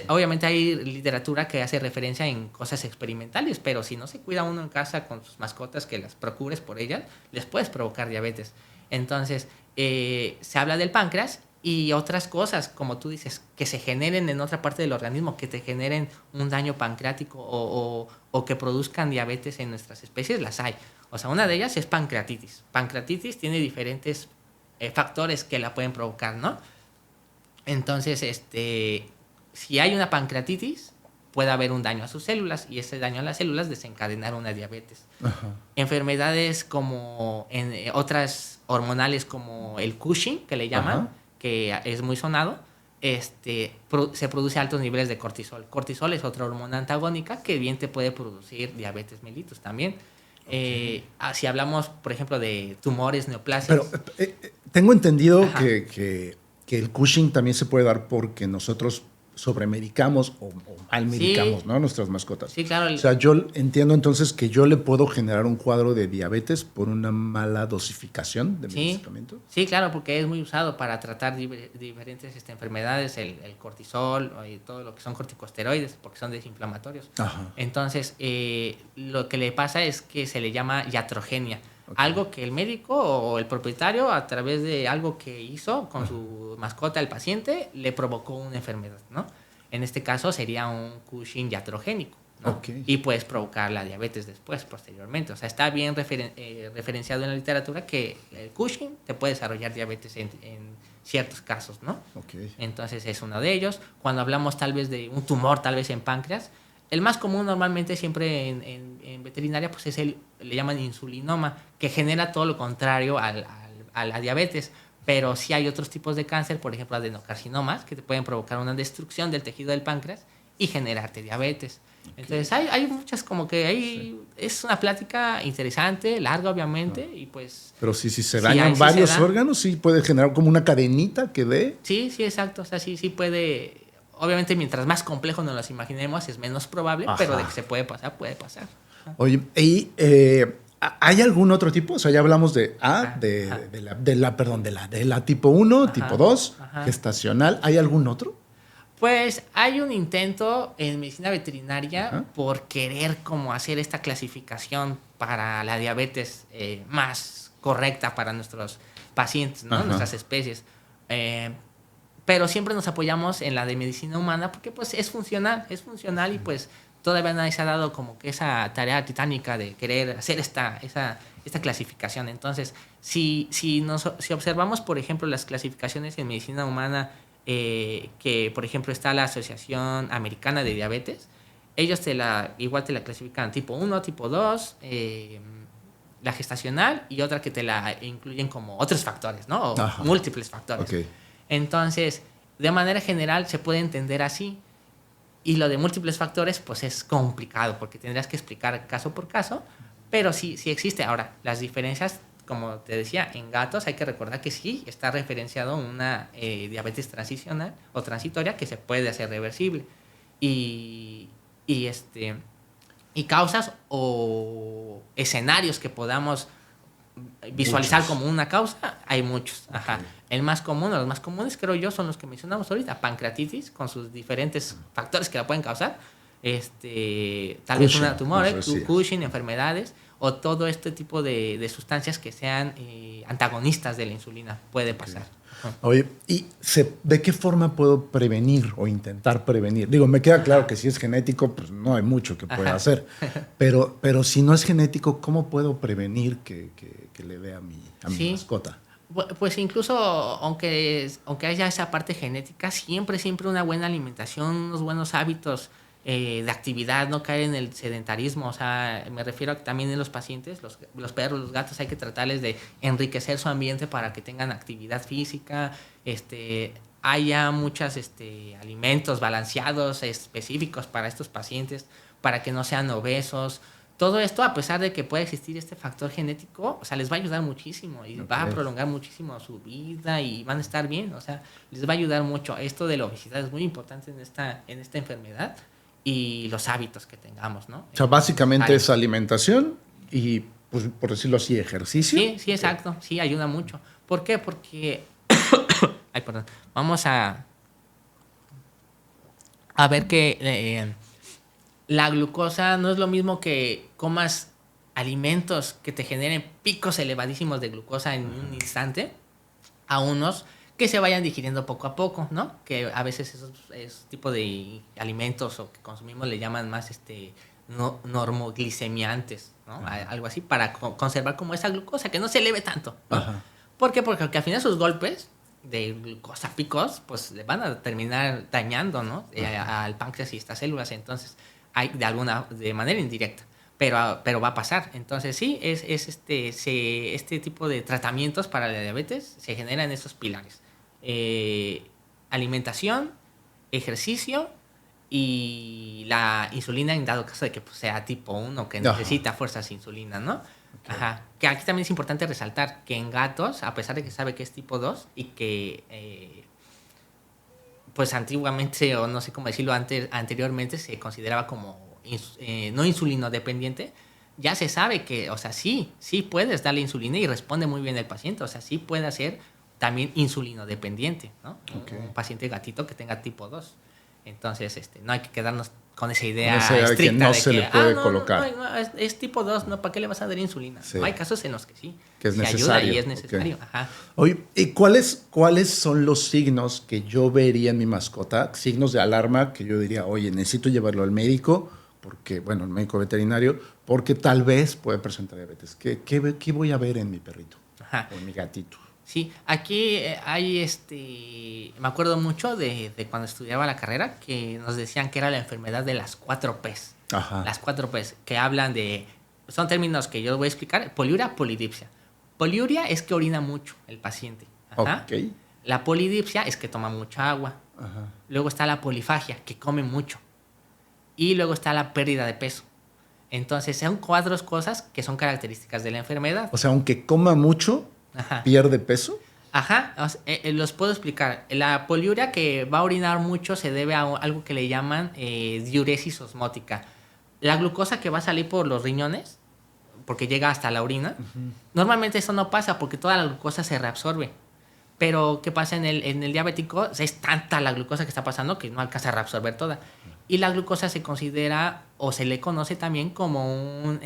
Obviamente hay literatura que hace referencia en cosas experimentales, pero si no se cuida uno en casa con sus mascotas, que las procures por ellas, les puedes provocar diabetes. Entonces, se habla del páncreas y otras cosas, como tú dices, que se generen en otra parte del organismo, que te generen un daño pancreático o que produzcan diabetes en nuestras especies, las hay. O sea, una de ellas es pancreatitis. Pancreatitis tiene diferentes factores que la pueden provocar, ¿no? Entonces, si hay una pancreatitis, puede haber un daño a sus células y ese daño a las células desencadenar una diabetes. Enfermedades como otras hormonales como el Cushing, que le llaman, que es muy sonado, se produce altos niveles de cortisol. Cortisol es otra hormona antagónica que bien te puede producir diabetes mellitus también. Si hablamos, por ejemplo, de tumores, neoplasias. Pero tengo entendido que el Cushing también se puede dar porque nosotros sobremedicamos o mal medicamos, Sí. ¿no? Nuestras mascotas. Sí, claro. O sea, yo entiendo entonces que yo le puedo generar un cuadro de diabetes por una mala dosificación de mi medicamento. Sí, claro, porque es muy usado para tratar diferentes enfermedades, el cortisol y todo lo que son corticosteroides, porque son desinflamatorios. Ajá. Entonces, lo que le pasa es que se le llama iatrogenia. Okay. Algo que el médico o el propietario, a través de algo que hizo con su mascota, el paciente, le provocó una enfermedad, ¿no? En este caso sería un Cushing iatrogénico, ¿no? Okay. Y puedes provocar la diabetes después, posteriormente. O sea, está bien referenciado en la literatura que el Cushing te puede desarrollar diabetes en ciertos casos, ¿no? Okay. Entonces es uno de ellos. Cuando hablamos tal vez de un tumor, tal vez en páncreas, el más común normalmente siempre en veterinaria pues le llaman insulinoma, que genera todo lo contrario a la diabetes. Pero sí hay otros tipos de cáncer, por ejemplo adenocarcinomas, que te pueden provocar una destrucción del tejido del páncreas y generarte diabetes. Okay. Entonces hay muchas como que es una plática interesante, larga obviamente, y pues... Pero si se dañan varios órganos, sí puede generar como una cadenita que dé. Sí, exacto. O sea, sí puede... Obviamente, mientras más complejo nos los imaginemos, es menos probable, pero de que se puede pasar, puede pasar. Oye, ¿y hay algún otro tipo? O sea, ya hablamos de la tipo 1, tipo 2, gestacional. ¿Hay algún otro? Pues hay un intento en medicina veterinaria por querer como hacer esta clasificación para la diabetes más correcta para nuestros pacientes, ¿no? Nuestras especies. Pero siempre nos apoyamos en la de medicina humana porque pues es funcional y pues todavía nadie se ha dado como que esa tarea titánica de querer hacer esta clasificación. Entonces, si observamos, por ejemplo, las clasificaciones en medicina humana, que por ejemplo está la Asociación Americana de Diabetes, ellos igual te la clasifican tipo 1, tipo 2, la gestacional y otra que te la incluyen como otros factores, ¿no? O múltiples factores. Okay. Entonces, de manera general se puede entender así. Y lo de múltiples factores, pues es complicado porque tendrías que explicar caso por caso, pero sí existe. Ahora, las diferencias, como te decía, en gatos hay que recordar que sí está referenciado una diabetes transicional o transitoria que se puede hacer reversible. Y causas o escenarios que podamos visualizar como una causa, hay muchos. El más común, o los más comunes, creo yo, son los que mencionamos ahorita: pancreatitis, con sus diferentes factores que la pueden causar, tal vez una tumor, Cushing, enfermedades, o todo este tipo de sustancias que sean antagonistas de la insulina, puede pasar. Oye, ¿y de qué forma puedo prevenir o intentar prevenir? Digo, me queda claro que si es genético, pues no hay mucho que pueda hacer. Pero si no es genético, ¿cómo puedo prevenir que le dé a mi mascota? Pues incluso, aunque haya esa parte genética, siempre una buena alimentación, unos buenos hábitos de actividad, no caer en el sedentarismo. O sea, me refiero a que también en los pacientes, los perros, los gatos, hay que tratarles de enriquecer su ambiente para que tengan actividad física, haya muchos alimentos balanceados específicos para estos pacientes, para que no sean obesos. Todo esto, a pesar de que puede existir este factor genético, o sea, les va a ayudar muchísimo y va a prolongar muchísimo su vida y van a estar bien. O sea, les va a ayudar mucho. Esto de la obesidad es muy importante en esta enfermedad, y los hábitos que tengamos, ¿no? O sea, básicamente es alimentación y, pues, por decirlo así, ejercicio. Sí, exacto. Sí, ayuda mucho. ¿Por qué? Porque... Ay, perdón. Vamos a ver que la glucosa no es lo mismo que comas alimentos que te generen picos elevadísimos de glucosa en un instante, a unos que se vayan digiriendo poco a poco, ¿no? Que a veces esos tipos de alimentos o que consumimos le llaman más normoglicemiantes, ¿no? Algo así, para conservar como esa glucosa, que no se eleve tanto, ¿no? ¿Por qué? Porque al final esos golpes de glucosa picos, pues le van a terminar dañando, ¿no? Al páncreas y estas células. Entonces, hay de manera indirecta, pero va a pasar. Entonces sí, este tipo de tratamientos para la diabetes se generan esos pilares. alimentación, ejercicio y la insulina en dado caso de que pues, sea tipo 1 que necesita fuerzas de insulina, ¿no? Okay. Ajá. Que aquí también es importante resaltar que en gatos, a pesar de que sabe que es tipo 2 y que pues antiguamente, o no sé cómo decirlo, anteriormente se consideraba como no insulino dependiente, ya se sabe que, o sea, sí puedes darle insulina y responde muy bien el paciente, o sea, sí puede ser también insulino dependiente, ¿no? Okay. Un paciente gatito que tenga tipo 2. Entonces, no hay que quedarnos con esa idea estricta de que no se le puede no, colocar. No, es tipo 2, ¿no? ¿Para qué le vas a dar insulina? Sí. No, hay casos en los que sí. Que es necesario. Ayuda y es necesario. Okay. Ajá. Oye, ¿y cuáles son los signos que yo vería en mi mascota? Signos de alarma que yo diría, oye, necesito llevarlo al médico, porque, bueno, el médico veterinario, porque tal vez puede presentar diabetes. ¿Qué voy a ver en mi perrito? Ajá. O en mi gatito? Sí, aquí hay me acuerdo mucho de cuando estudiaba la carrera que nos decían que era la enfermedad de las 4 P's. Ajá. Las 4 P's que hablan de, son términos que yo voy a explicar, poliuria, polidipsia. Poliuria es que orina mucho el paciente. Ajá. Okay. La polidipsia es que toma mucha agua. Ajá. Luego está la polifagia, que come mucho. Y luego está la pérdida de peso. Entonces son 4 cosas que son características de la enfermedad. O sea, aunque coma mucho, ajá, ¿pierde peso? Ajá, los puedo explicar. La poliuria, que va a orinar mucho, se debe a algo que le llaman diuresis osmótica. La glucosa que va a salir por los riñones, porque llega hasta la orina, normalmente eso no pasa porque toda la glucosa se reabsorbe. Pero, ¿qué pasa en el diabético? Es tanta la glucosa que está pasando que no alcanza a reabsorber toda. Y la glucosa se considera, o se le conoce también como un...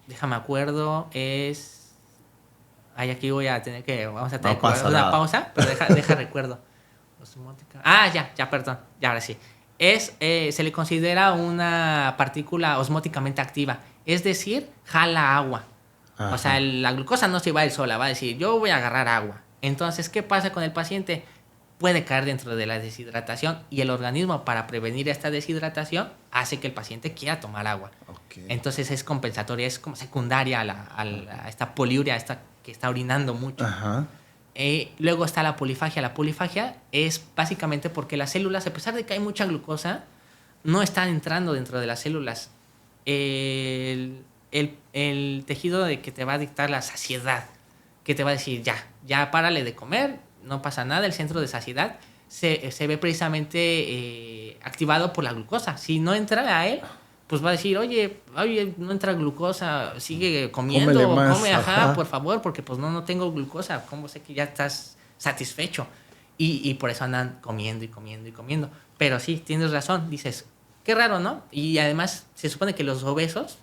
déjame acuerdo, es... Ay, aquí voy a tener que... Vamos a tener una pausa, pero deja recuerdo. Osmótica. Ya, perdón. Ya, ahora sí. Se le considera una partícula osmóticamente activa. Es decir, jala agua. Ajá. O sea, la glucosa no se va a ir sola. Va a decir, yo voy a agarrar agua. Entonces, ¿qué pasa con el paciente? Puede caer dentro de la deshidratación y el organismo, para prevenir esta deshidratación, hace que el paciente quiera tomar agua. Okay. Entonces es compensatoria, es como secundaria a esta poliuria, esta que está orinando mucho. Ajá. Luego está la polifagia. La polifagia es básicamente porque las células, a pesar de que hay mucha glucosa, no están entrando dentro de las células. El tejido de que te va a dictar la saciedad, que te va a decir, ya párale de comer, no pasa nada, el centro de saciedad se ve precisamente activado por la glucosa. Si no entra a él, pues va a decir, oye, no entra glucosa, sigue comiendo, come, ajá, por favor, porque pues no tengo glucosa, ¿cómo sé que ya estás satisfecho? Y por eso andan comiendo y comiendo y comiendo. Pero sí, tienes razón, dices, qué raro, ¿no? Y además se supone que los obesos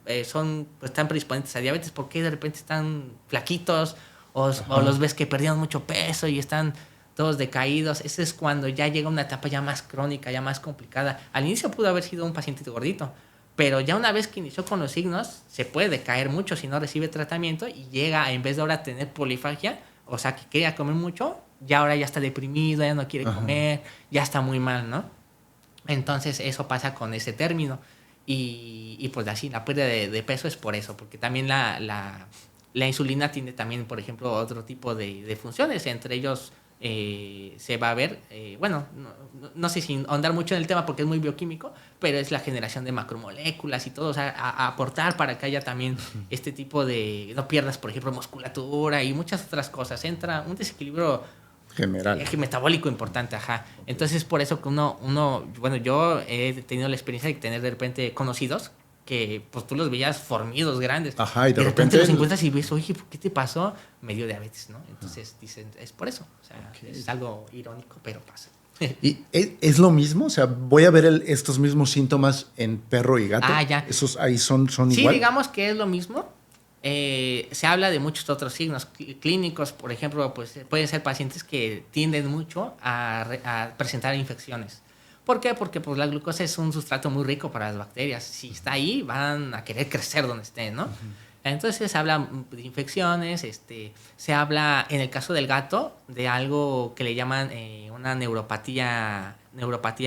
están predisponentes a diabetes, porque de repente están flaquitos, o los ves que perdieron mucho peso y están todos decaídos. Ese es cuando ya llega una etapa ya más crónica, ya más complicada. Al inicio pudo haber sido un paciente gordito, pero ya una vez que inició con los signos, se puede decaer mucho si no recibe tratamiento y llega, en vez de ahora tener polifagia, o sea, que quería comer mucho, ya ahora ya está deprimido, ya no quiere comer, ya está muy mal, ¿no? Entonces eso pasa con ese término. Y pues así, la pérdida de peso es por eso, porque también la insulina tiene también, por ejemplo, otro tipo de funciones. Entre ellos se va a ver, no sé si ahondar mucho en el tema porque es muy bioquímico, pero es la generación de macromoléculas y todo, o sea, a aportar para que haya también este tipo de, no pierdas, por ejemplo, musculatura y muchas otras cosas. Entra un desequilibrio general, metabólico importante, ajá. Okay. Entonces, por eso que yo he tenido la experiencia de tener de repente conocidos que pues tú los veías formidos, grandes. Ajá, y de repente los encuentras y ves, oye, ¿qué te pasó? Me dio diabetes, ¿no? Entonces dicen, es por eso. O sea, okay, es algo irónico, pero pasa. ¿Y es lo mismo? O sea, ¿voy a ver estos mismos síntomas en perro y gato? Ya. ¿Esos ahí son igual? Sí, digamos que es lo mismo. Se habla de muchos otros signos clínicos. Por ejemplo, pues pueden ser pacientes que tienden mucho a presentar infecciones. ¿Por qué? Porque pues, la glucosa es un sustrato muy rico para las bacterias. Si está ahí, van a querer crecer donde estén, ¿no? Uh-huh. Entonces se habla de infecciones, se habla, en el caso del gato, de algo que le llaman una neuropatía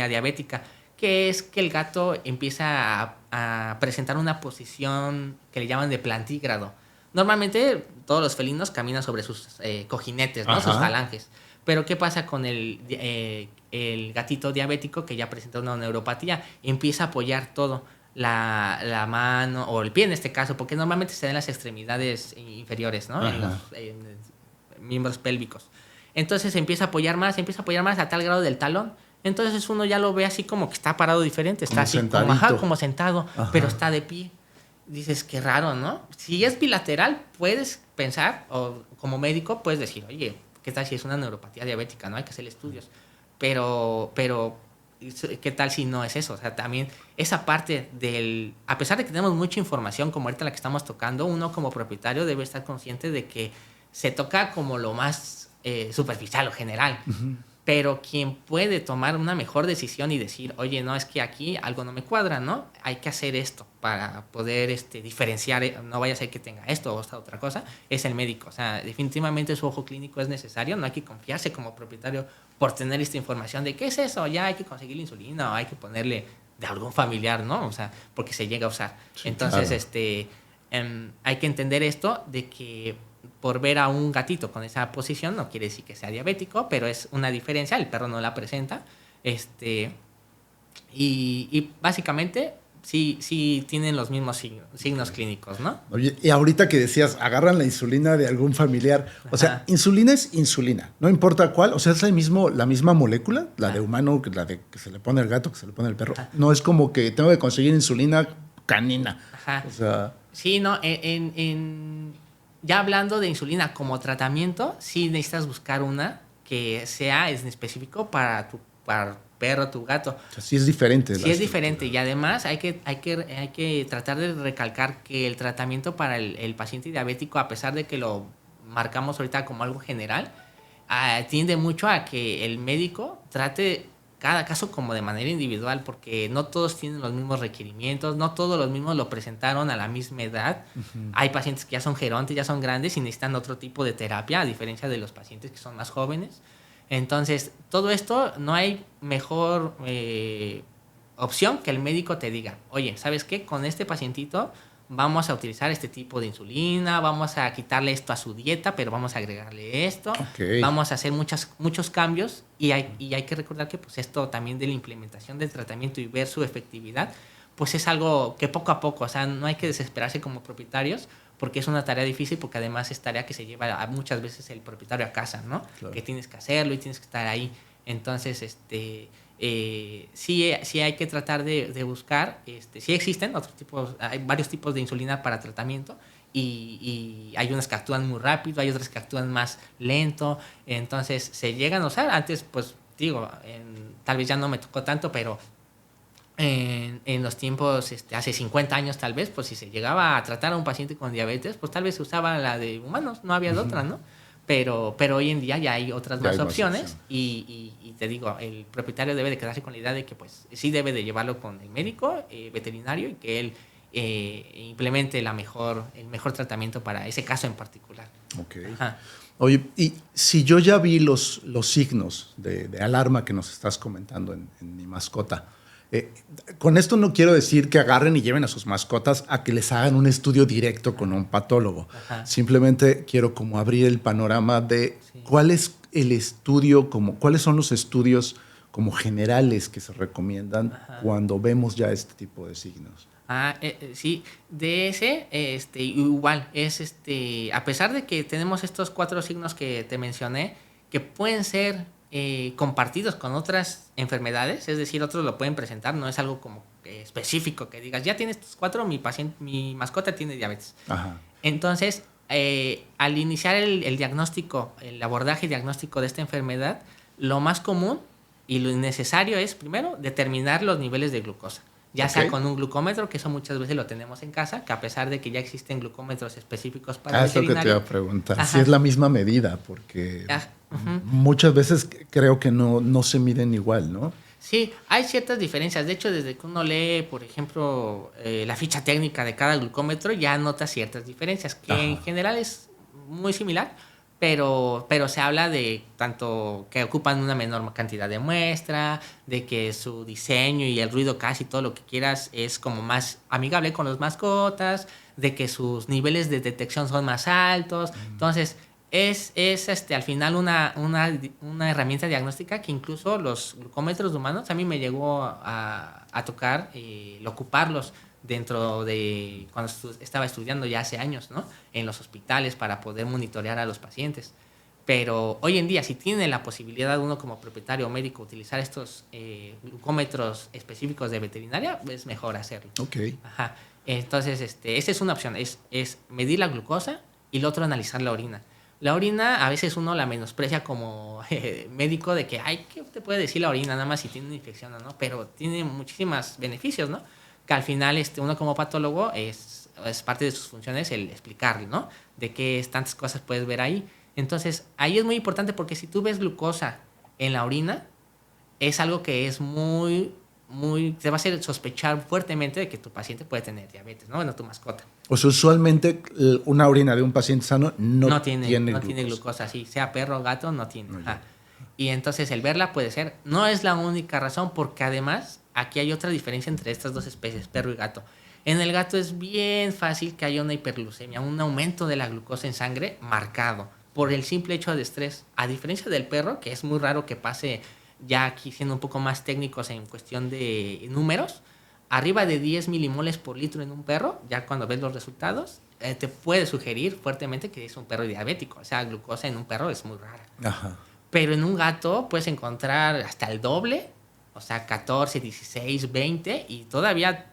diabética, que es que el gato empieza a presentar una posición que le llaman de plantígrado. Normalmente todos los felinos caminan sobre sus cojinetes, ¿no? Sus falanges. Pero ¿qué pasa con el gatito diabético que ya presenta una neuropatía? Empieza a apoyar todo, la mano o el pie en este caso, porque normalmente se da en las extremidades inferiores, ¿no? En los miembros pélvicos. Entonces empieza a apoyar más a tal grado del talón. Entonces uno ya lo ve así como que está parado diferente, está así como sentado, pero está de pie. Dices, qué raro, ¿no? Si es bilateral, puedes pensar, o como médico puedes decir, oye, ¿qué tal si es una neuropatía diabética? No hay que hacer estudios. Pero, ¿qué tal si no es eso? O sea, también esa parte a pesar de que tenemos mucha información, como ahorita la que estamos tocando, uno como propietario debe estar consciente de que se toca como lo más superficial o general. Pero quien puede tomar una mejor decisión y decir, oye, no, es que aquí algo no me cuadra, ¿no? Hay que hacer esto para poder diferenciar, no vaya a ser que tenga esto o esta otra cosa, es el médico. O sea, definitivamente su ojo clínico es necesario, no hay que confiarse como propietario por tener esta información de qué es eso, ya hay que conseguir la insulina o hay que ponerle de algún familiar, ¿no? O sea, porque se llega a usar. Sí, entonces, claro. Hay que entender esto de que por ver a un gatito con esa posición no quiere decir que sea diabético, pero es una diferencia, el perro no la presenta. Y básicamente sí tienen los mismos signos clínicos, ¿no? Oye, y ahorita que decías, agarran la insulina de algún familiar, o sea, insulina es insulina, no importa cuál, o sea, es la misma molécula, la de humano, la de que se le pone al gato, que se le pone al perro. No es como que tengo que conseguir insulina canina. O sea, sí, no, ya hablando de insulina como tratamiento, sí necesitas buscar una que sea en específico para tu perro, tu gato. O sea, sí es diferente. Sí es diferente y además hay que tratar de recalcar que el tratamiento para el paciente diabético, a pesar de que lo marcamos ahorita como algo general, tiende mucho a que el médico trate cada caso como de manera individual, porque no todos tienen los mismos requerimientos, no todos los mismos lo presentaron a la misma edad. Hay pacientes que ya son gerontes, ya son grandes y necesitan otro tipo de terapia, a diferencia de los pacientes que son más jóvenes. Entonces, todo esto, no hay mejor opción que el médico te diga, oye, ¿sabes qué? Con este pacientito vamos a utilizar este tipo de insulina, vamos a quitarle esto a su dieta, pero vamos a agregarle esto, vamos a hacer muchos cambios y hay que recordar que pues esto también de la implementación del tratamiento y ver su efectividad, pues es algo que poco a poco, o sea, no hay que desesperarse como propietarios porque es una tarea difícil, porque además es tarea que se lleva muchas veces el propietario a casa, ¿no? Claro. Que tienes que hacerlo y tienes que estar ahí. Entonces, sí hay que tratar de buscar, sí existen otros tipos, hay varios tipos de insulina para tratamiento y hay unas que actúan muy rápido, hay otras que actúan más lento, entonces se llegan a usar. Antes, pues digo, tal vez ya no me tocó tanto, pero en los tiempos, hace 50 años tal vez, pues si se llegaba a tratar a un paciente con diabetes, pues tal vez se usaba la de humanos, no había otra, ¿no? Pero hoy en día ya hay otras más opciones y te digo, el propietario debe de quedarse con la idea de que pues sí debe de llevarlo con el médico veterinario y que él implemente el mejor tratamiento para ese caso en particular. Okay. Oye, y si yo ya vi los signos de alarma que nos estás comentando en mi mascota, con esto no quiero decir que agarren y lleven a sus mascotas a que les hagan un estudio directo con un patólogo. Simplemente quiero como abrir el panorama de cuál es el estudio, cuáles son los estudios como generales que se recomiendan cuando vemos ya este tipo de signos. Sí, de ese, igual, es a pesar de que tenemos estos 4 signos que te mencioné, que pueden ser compartidos con otras enfermedades, es decir, otros lo pueden presentar, no es algo como específico que digas, ya tienes estos 4, mi mascota tiene diabetes. Entonces, al iniciar el diagnóstico, el abordaje diagnóstico de esta enfermedad, lo más común y lo necesario es, primero, determinar los niveles de glucosa. Ya sea con un glucómetro, que eso muchas veces lo tenemos en casa, que a pesar de que ya existen glucómetros específicos para el veterinario. Eso que te iba a preguntar. Si es la misma medida, porque muchas veces creo que no se miden igual, ¿no? Sí, hay ciertas diferencias. De hecho, desde que uno lee, por ejemplo, la ficha técnica de cada glucómetro, ya nota ciertas diferencias, que en general es muy similar, pero se habla de tanto que ocupan una menor cantidad de muestra, de que su diseño y el ruido casi todo lo que quieras es como más amigable con las mascotas, de que sus niveles de detección son más altos. Entonces, es al final una herramienta diagnóstica que incluso los glucómetros humanos a mí me llegó a tocar ocuparlos dentro de cuando estaba estudiando ya hace años, ¿no? En los hospitales para poder monitorear a los pacientes. Pero hoy en día, si tiene la posibilidad uno como propietario o médico utilizar estos glucómetros específicos de veterinaria, es mejor hacerlo. Ok. Ajá. Entonces, esa es una opción, es medir la glucosa y lo otro, analizar la orina. La orina a veces uno la menosprecia como médico de que, ay, ¿qué te puede decir la orina? Nada más si tiene una infección o no, pero tiene muchísimos beneficios, ¿no? Que al final uno como patólogo es parte de sus funciones el explicarle, ¿no? De qué tantas cosas puedes ver ahí. Entonces, ahí es muy importante porque si tú ves glucosa en la orina, es algo que es te va a hacer sospechar fuertemente de que tu paciente puede tener diabetes, ¿no? Bueno, tu mascota. O sea, usualmente una orina de un paciente sano no tiene glucosa, sí, sea perro o gato, no tiene. Y entonces el verla puede ser, no es la única razón, porque además aquí hay otra diferencia entre estas dos especies, perro y gato. En el gato es bien fácil que haya una hiperglucemia, un aumento de la glucosa en sangre marcado por el simple hecho de estrés. A diferencia del perro, que es muy raro que pase, ya aquí siendo un poco más técnicos en cuestión de números, arriba de 10 milimoles por litro en un perro, ya cuando ves los resultados, te puede sugerir fuertemente que es un perro diabético. O sea, glucosa en un perro es muy rara. Ajá. Pero en un gato puedes encontrar hasta el doble, o sea, 14, 16, 20, y todavía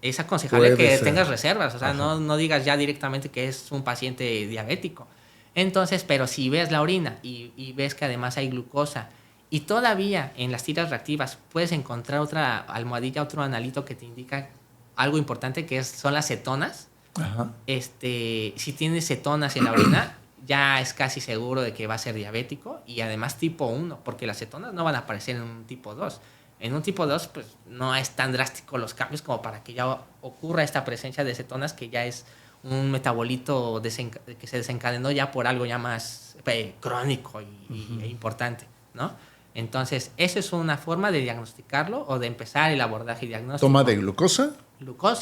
es aconsejable que tengas reservas. O sea, no digas ya directamente que es un paciente diabético. Entonces, pero si ves la orina y ves que además hay glucosa, y todavía en las tiras reactivas puedes encontrar otra almohadilla, otro analito que te indica algo importante, que son las cetonas. Ajá. Si tienes cetonas en la orina, ya es casi seguro de que va a ser diabético, y además tipo 1, porque las cetonas no van a aparecer en un tipo 2. En un tipo 2, pues no es tan drástico los cambios como para que ya ocurra esta presencia de cetonas, que ya es un metabolito que se desencadenó ya por algo ya más crónico e importante, ¿no? Entonces, esa es una forma de diagnosticarlo o de empezar el abordaje diagnóstico. Toma de glucosa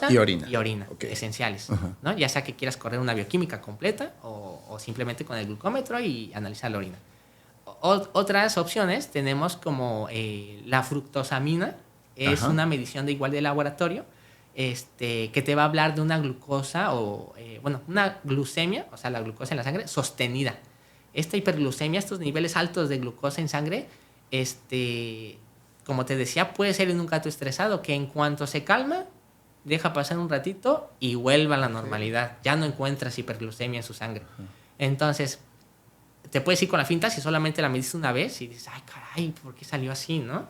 y orina. Okay. Esenciales, ¿no? Ya sea que quieras correr una bioquímica completa o simplemente con el glucómetro y analizar la orina. Otras opciones tenemos como la fructosamina, es una medición de laboratorio, que te va a hablar de una glucosa una glucemia, o sea, la glucosa en la sangre sostenida. Esta hiperglucemia, estos niveles altos de glucosa en sangre, como te decía, puede ser en un gato estresado que en cuanto se calma, deja pasar un ratito y vuelve a la normalidad. Ya no encuentras hiperglucemia en su sangre. Entonces, te puedes ir con la finta si solamente la mediste una vez y dices, ay, caray, ¿por qué salió así, no?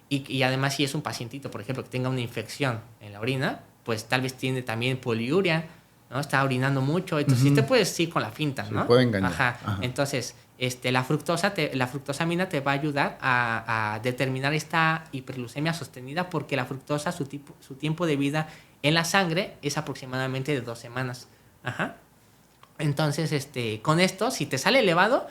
Y además, si es un pacientito, por ejemplo, que tenga una infección en la orina, pues tal vez tiene también poliuria, ¿no? Está orinando mucho. Entonces, sí te puedes ir con la finta, ¿no? Se puede engañar. Ajá. Entonces, la fructosamina te va a ayudar a determinar esta hiperglucemia sostenida, porque la fructosa, su tiempo de vida en la sangre es aproximadamente de 2 semanas. Ajá. Entonces, con esto, si te sale elevado,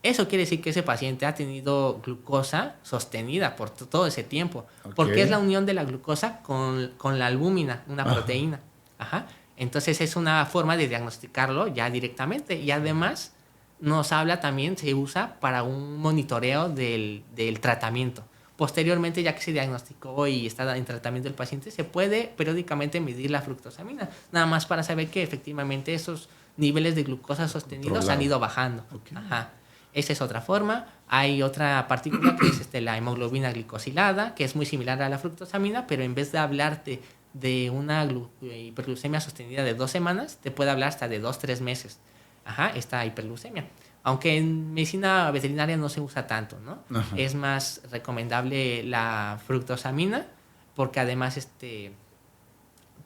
eso quiere decir que ese paciente ha tenido glucosa sostenida por todo ese tiempo. Porque es la unión de la glucosa con la albúmina, una proteína. Ajá. Entonces, es una forma de diagnosticarlo ya directamente. Y además, nos habla también, se usa para un monitoreo del tratamiento. Posteriormente, ya que se diagnosticó y está en tratamiento el paciente, se puede periódicamente medir la fructosamina, nada más para saber que efectivamente esos niveles de glucosa sostenidos han ido bajando. Ajá. Esa es otra forma. Hay otra partícula que es la hemoglobina glicosilada, que es muy similar a la fructosamina, pero en vez de hablarte de una hiperglucemia sostenida de 2 semanas, te puede hablar hasta de 2-3 meses. Ajá, esta hiperglucemia. Aunque en medicina veterinaria no se usa tanto, ¿no? Ajá. Es más recomendable la fructosamina, porque además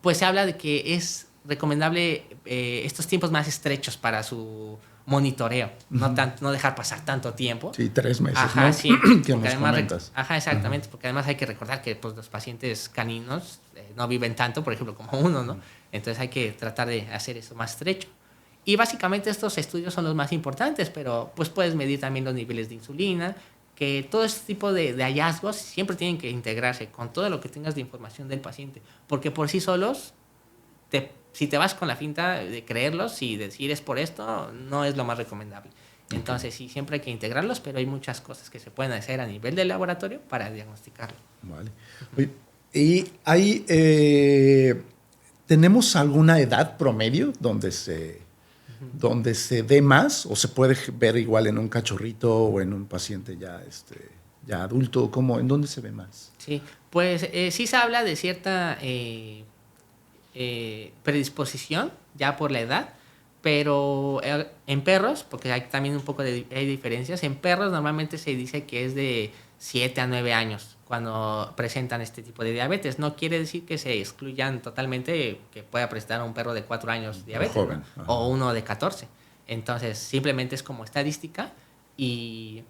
pues se habla de que es recomendable estos tiempos más estrechos para su monitoreo, no dejar pasar tanto tiempo. Sí, 3 meses, ajá, ¿no? Sí, que nos comentas. Ajá, exactamente, porque además hay que recordar que pues, los pacientes caninos no viven tanto, por ejemplo, como uno, ¿no? Entonces hay que tratar de hacer eso más estrecho. Y básicamente estos estudios son los más importantes, pero pues puedes medir también los niveles de insulina, que todo este tipo de hallazgos siempre tienen que integrarse con todo lo que tengas de información del paciente, porque por sí solos te si te vas con la finta de creerlos y decir es por esto, no es lo más recomendable. Entonces, sí, siempre hay que integrarlos, pero hay muchas cosas que se pueden hacer a nivel del laboratorio para diagnosticarlo. Vale. Oye, y hay, ¿tenemos alguna edad promedio donde se ve más o se puede ver igual en un cachorrito o en un paciente ya adulto? ¿Cómo, en dónde se ve más? Sí, pues sí se habla de cierta predisposición ya por la edad, pero en perros, porque hay también un poco hay diferencias, en perros normalmente se dice que es de 7 a 9 años cuando presentan este tipo de diabetes. No quiere decir que se excluyan totalmente que pueda presentar un perro de 4 años diabetes, joven, ¿no? O uno de 14. Entonces, simplemente es como estadística y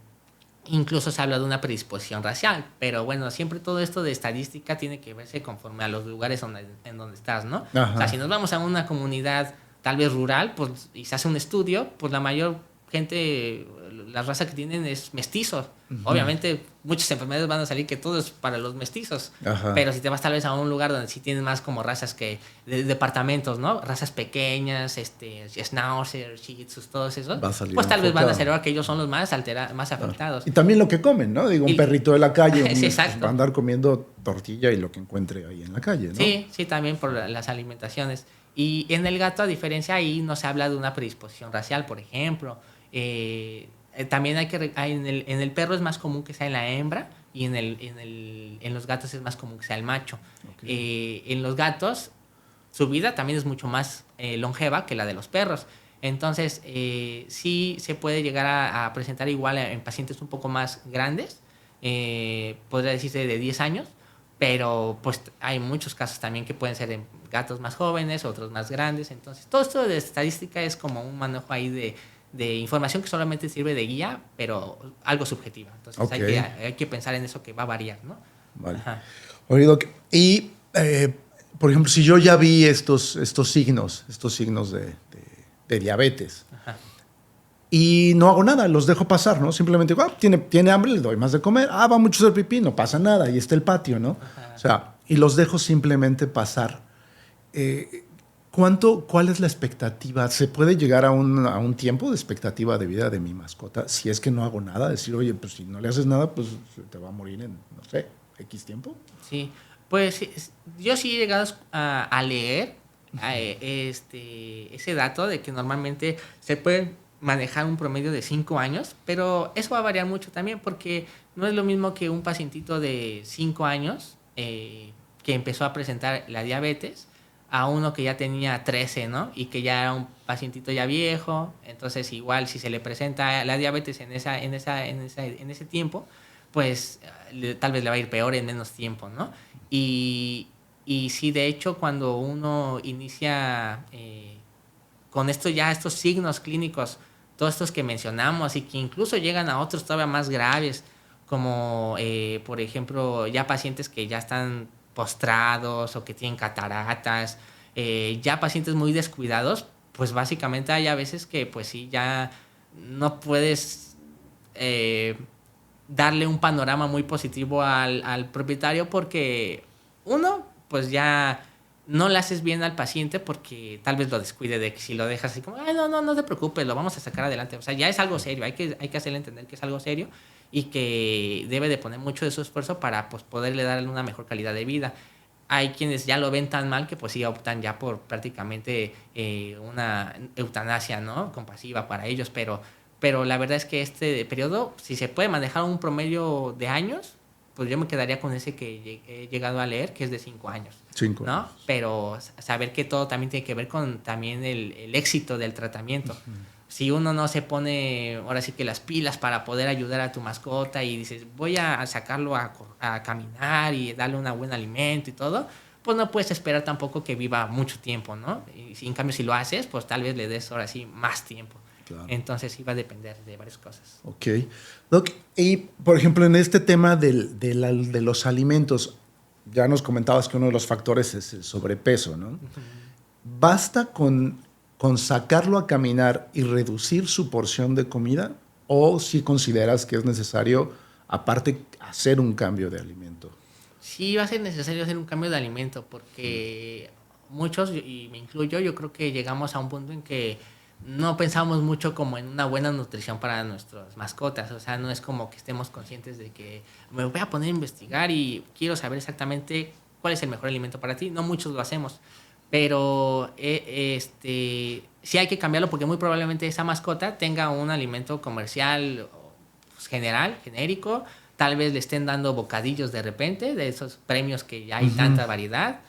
incluso se habla de una predisposición racial, pero bueno, siempre todo esto de estadística tiene que verse conforme a los lugares en donde estás, ¿no? Ajá. O sea, si nos vamos a una comunidad tal vez rural, pues, y se hace un estudio, pues la mayor gente, la raza que tienen es mestizos. Obviamente, muchas enfermedades van a salir que todo es para los mestizos. Ajá. Pero si te vas tal vez a un lugar donde sí tienen más como razas que de departamentos, ¿no? Razas pequeñas, Schnauzer, Shih Tzus, todos esos. Pues tal vez van a observar que ellos son los más afectados. Y también lo que comen, ¿no? Digo, un perrito de la calle Sí, pues, va a andar comiendo tortilla y lo que encuentre ahí en la calle, ¿no? Sí, sí, también por las alimentaciones. Y en el gato, a diferencia, ahí no se habla de una predisposición racial, por ejemplo. También en el perro es más común que sea en la hembra y en los gatos es más común que sea el macho. Okay. En los gatos, su vida también es mucho más longeva que la de los perros. Entonces, sí se puede llegar a presentar igual en pacientes un poco más grandes, podría decirse de 10 años, pero pues hay muchos casos también que pueden ser en gatos más jóvenes, otros más grandes. Entonces, todo esto de estadística es como un manejo ahí de información que solamente sirve de guía, pero algo subjetiva. Entonces, okay, hay que pensar en eso que va a variar, ¿no? Vale. Oye, Doc, y por ejemplo, si yo ya vi estos signos de diabetes, ajá, y no hago nada, los dejo pasar, ¿no? Simplemente digo, tiene hambre, le doy más de comer, va mucho a hacer pipí, no pasa nada, ahí está el patio, ¿no? Ajá. O sea, y los dejo simplemente pasar. ¿Cuál es la expectativa? ¿Se puede llegar a un tiempo de expectativa de vida de mi mascota si es que no hago nada? Decir, oye, pues si no le haces nada, pues te va a morir en, no sé, X tiempo. Sí, pues yo sí he llegado a leer ese dato de que normalmente se puede manejar un promedio de 5 años, pero eso va a variar mucho también porque no es lo mismo que un pacientito de 5 años que empezó a presentar la diabetes a uno que ya tenía 13, ¿no? Y que ya era un pacientito ya viejo. Entonces, igual, si se le presenta la diabetes en ese tiempo, pues tal vez le va a ir peor en menos tiempo, ¿no? Y sí, de hecho, cuando uno inicia con estos signos clínicos, todos estos que mencionamos y que incluso llegan a otros todavía más graves, como, por ejemplo, ya pacientes que ya están postrados o que tienen cataratas, ya pacientes muy descuidados, pues básicamente hay a veces que pues sí, ya no puedes darle un panorama muy positivo al propietario porque uno, pues ya no le haces bien al paciente porque tal vez lo descuide de que si lo dejas así como, no te preocupes, lo vamos a sacar adelante. O sea, ya es algo serio, hay que hacerle entender que es algo serio y que debe de poner mucho de su esfuerzo para pues, poderle darle una mejor calidad de vida. Hay quienes ya lo ven tan mal que pues sí optan ya por prácticamente una eutanasia, ¿no? Compasiva para ellos, pero la verdad es que este periodo, si se puede manejar un promedio de años, pues yo me quedaría con ese que he llegado a leer, que es de 5 años. 5 ¿no? años. Pero saber que todo también tiene que ver con también el éxito del tratamiento. Si uno no se pone, ahora sí que las pilas para poder ayudar a tu mascota y dices, voy a sacarlo a caminar y darle un buen alimento y todo, pues no puedes esperar tampoco que viva mucho tiempo, ¿no? Y en cambio, si lo haces, pues tal vez le des ahora sí más tiempo. Claro. Entonces sí va a depender de varias cosas. Ok. Doc, y por ejemplo, en este tema de los alimentos, ya nos comentabas que uno de los factores es el sobrepeso, ¿no? Uh-huh. ¿Basta con sacarlo a caminar y reducir su porción de comida? ¿O si consideras que es necesario, aparte, hacer un cambio de alimento? Sí, va a ser necesario hacer un cambio de alimento porque muchos, y me incluyo, yo creo que llegamos a un punto en que no pensamos mucho como en una buena nutrición para nuestras mascotas. O sea, no es como que estemos conscientes de que me voy a poner a investigar y quiero saber exactamente cuál es el mejor alimento para ti. No muchos lo hacemos, pero sí hay que cambiarlo porque muy probablemente esa mascota tenga un alimento comercial, pues, general, genérico. Tal vez le estén dando bocadillos de repente, de esos premios que ya hay tanta variedad.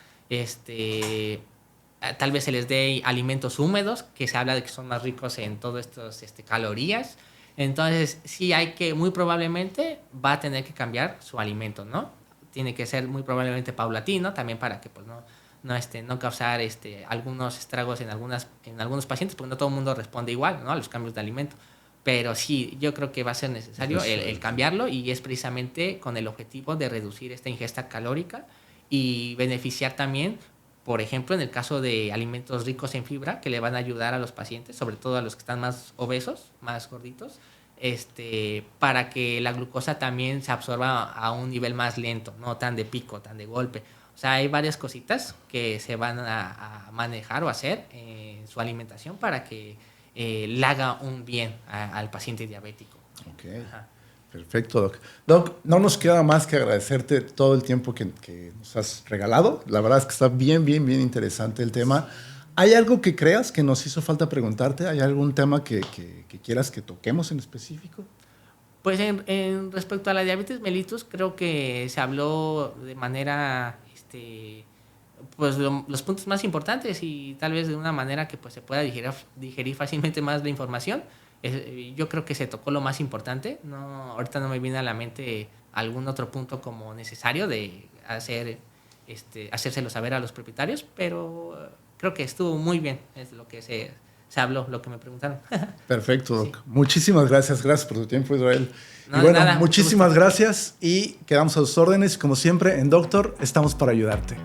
Tal vez se les dé alimentos húmedos, que se habla de que son más ricos en todas estas calorías. Entonces, sí hay que, muy probablemente, va a tener que cambiar su alimento, ¿no? Tiene que ser muy probablemente paulatino, también para que pues, no causar algunos estragos en algunos pacientes, porque no todo el mundo responde igual, ¿no?, a los cambios de alimento. Pero sí, yo creo que va a ser necesario el cambiarlo, y es precisamente con el objetivo de reducir esta ingesta calórica y beneficiar también, por ejemplo, en el caso de alimentos ricos en fibra, que le van a ayudar a los pacientes, sobre todo a los que están más obesos, más gorditos, para que la glucosa también se absorba a un nivel más lento, no tan de pico, tan de golpe. O sea, hay varias cositas que se van a manejar o hacer en su alimentación para que le haga un bien al paciente diabético. Ok. Ajá. Perfecto, Doc. Doc, no nos queda más que agradecerte todo el tiempo que nos has regalado. La verdad es que está bien, bien, bien interesante el tema. ¿Hay algo que creas que nos hizo falta preguntarte? ¿Hay algún tema que quieras que toquemos en específico? Pues en respecto a la diabetes mellitus, creo que se habló de manera, pues los puntos más importantes, y tal vez de una manera que pues se pueda digerir fácilmente más la información. Yo creo que se tocó lo más importante. No, ahorita no me viene a la mente algún otro punto como necesario de hacérselo saber a los propietarios, pero creo que estuvo muy bien, es lo que se habló, lo que me preguntaron. Perfecto, Doc. Sí. Muchísimas gracias. Gracias por tu tiempo, Israel. No, y bueno, nada, muchísimas gracias y quedamos a sus órdenes. Como siempre, en Doctor estamos para ayudarte.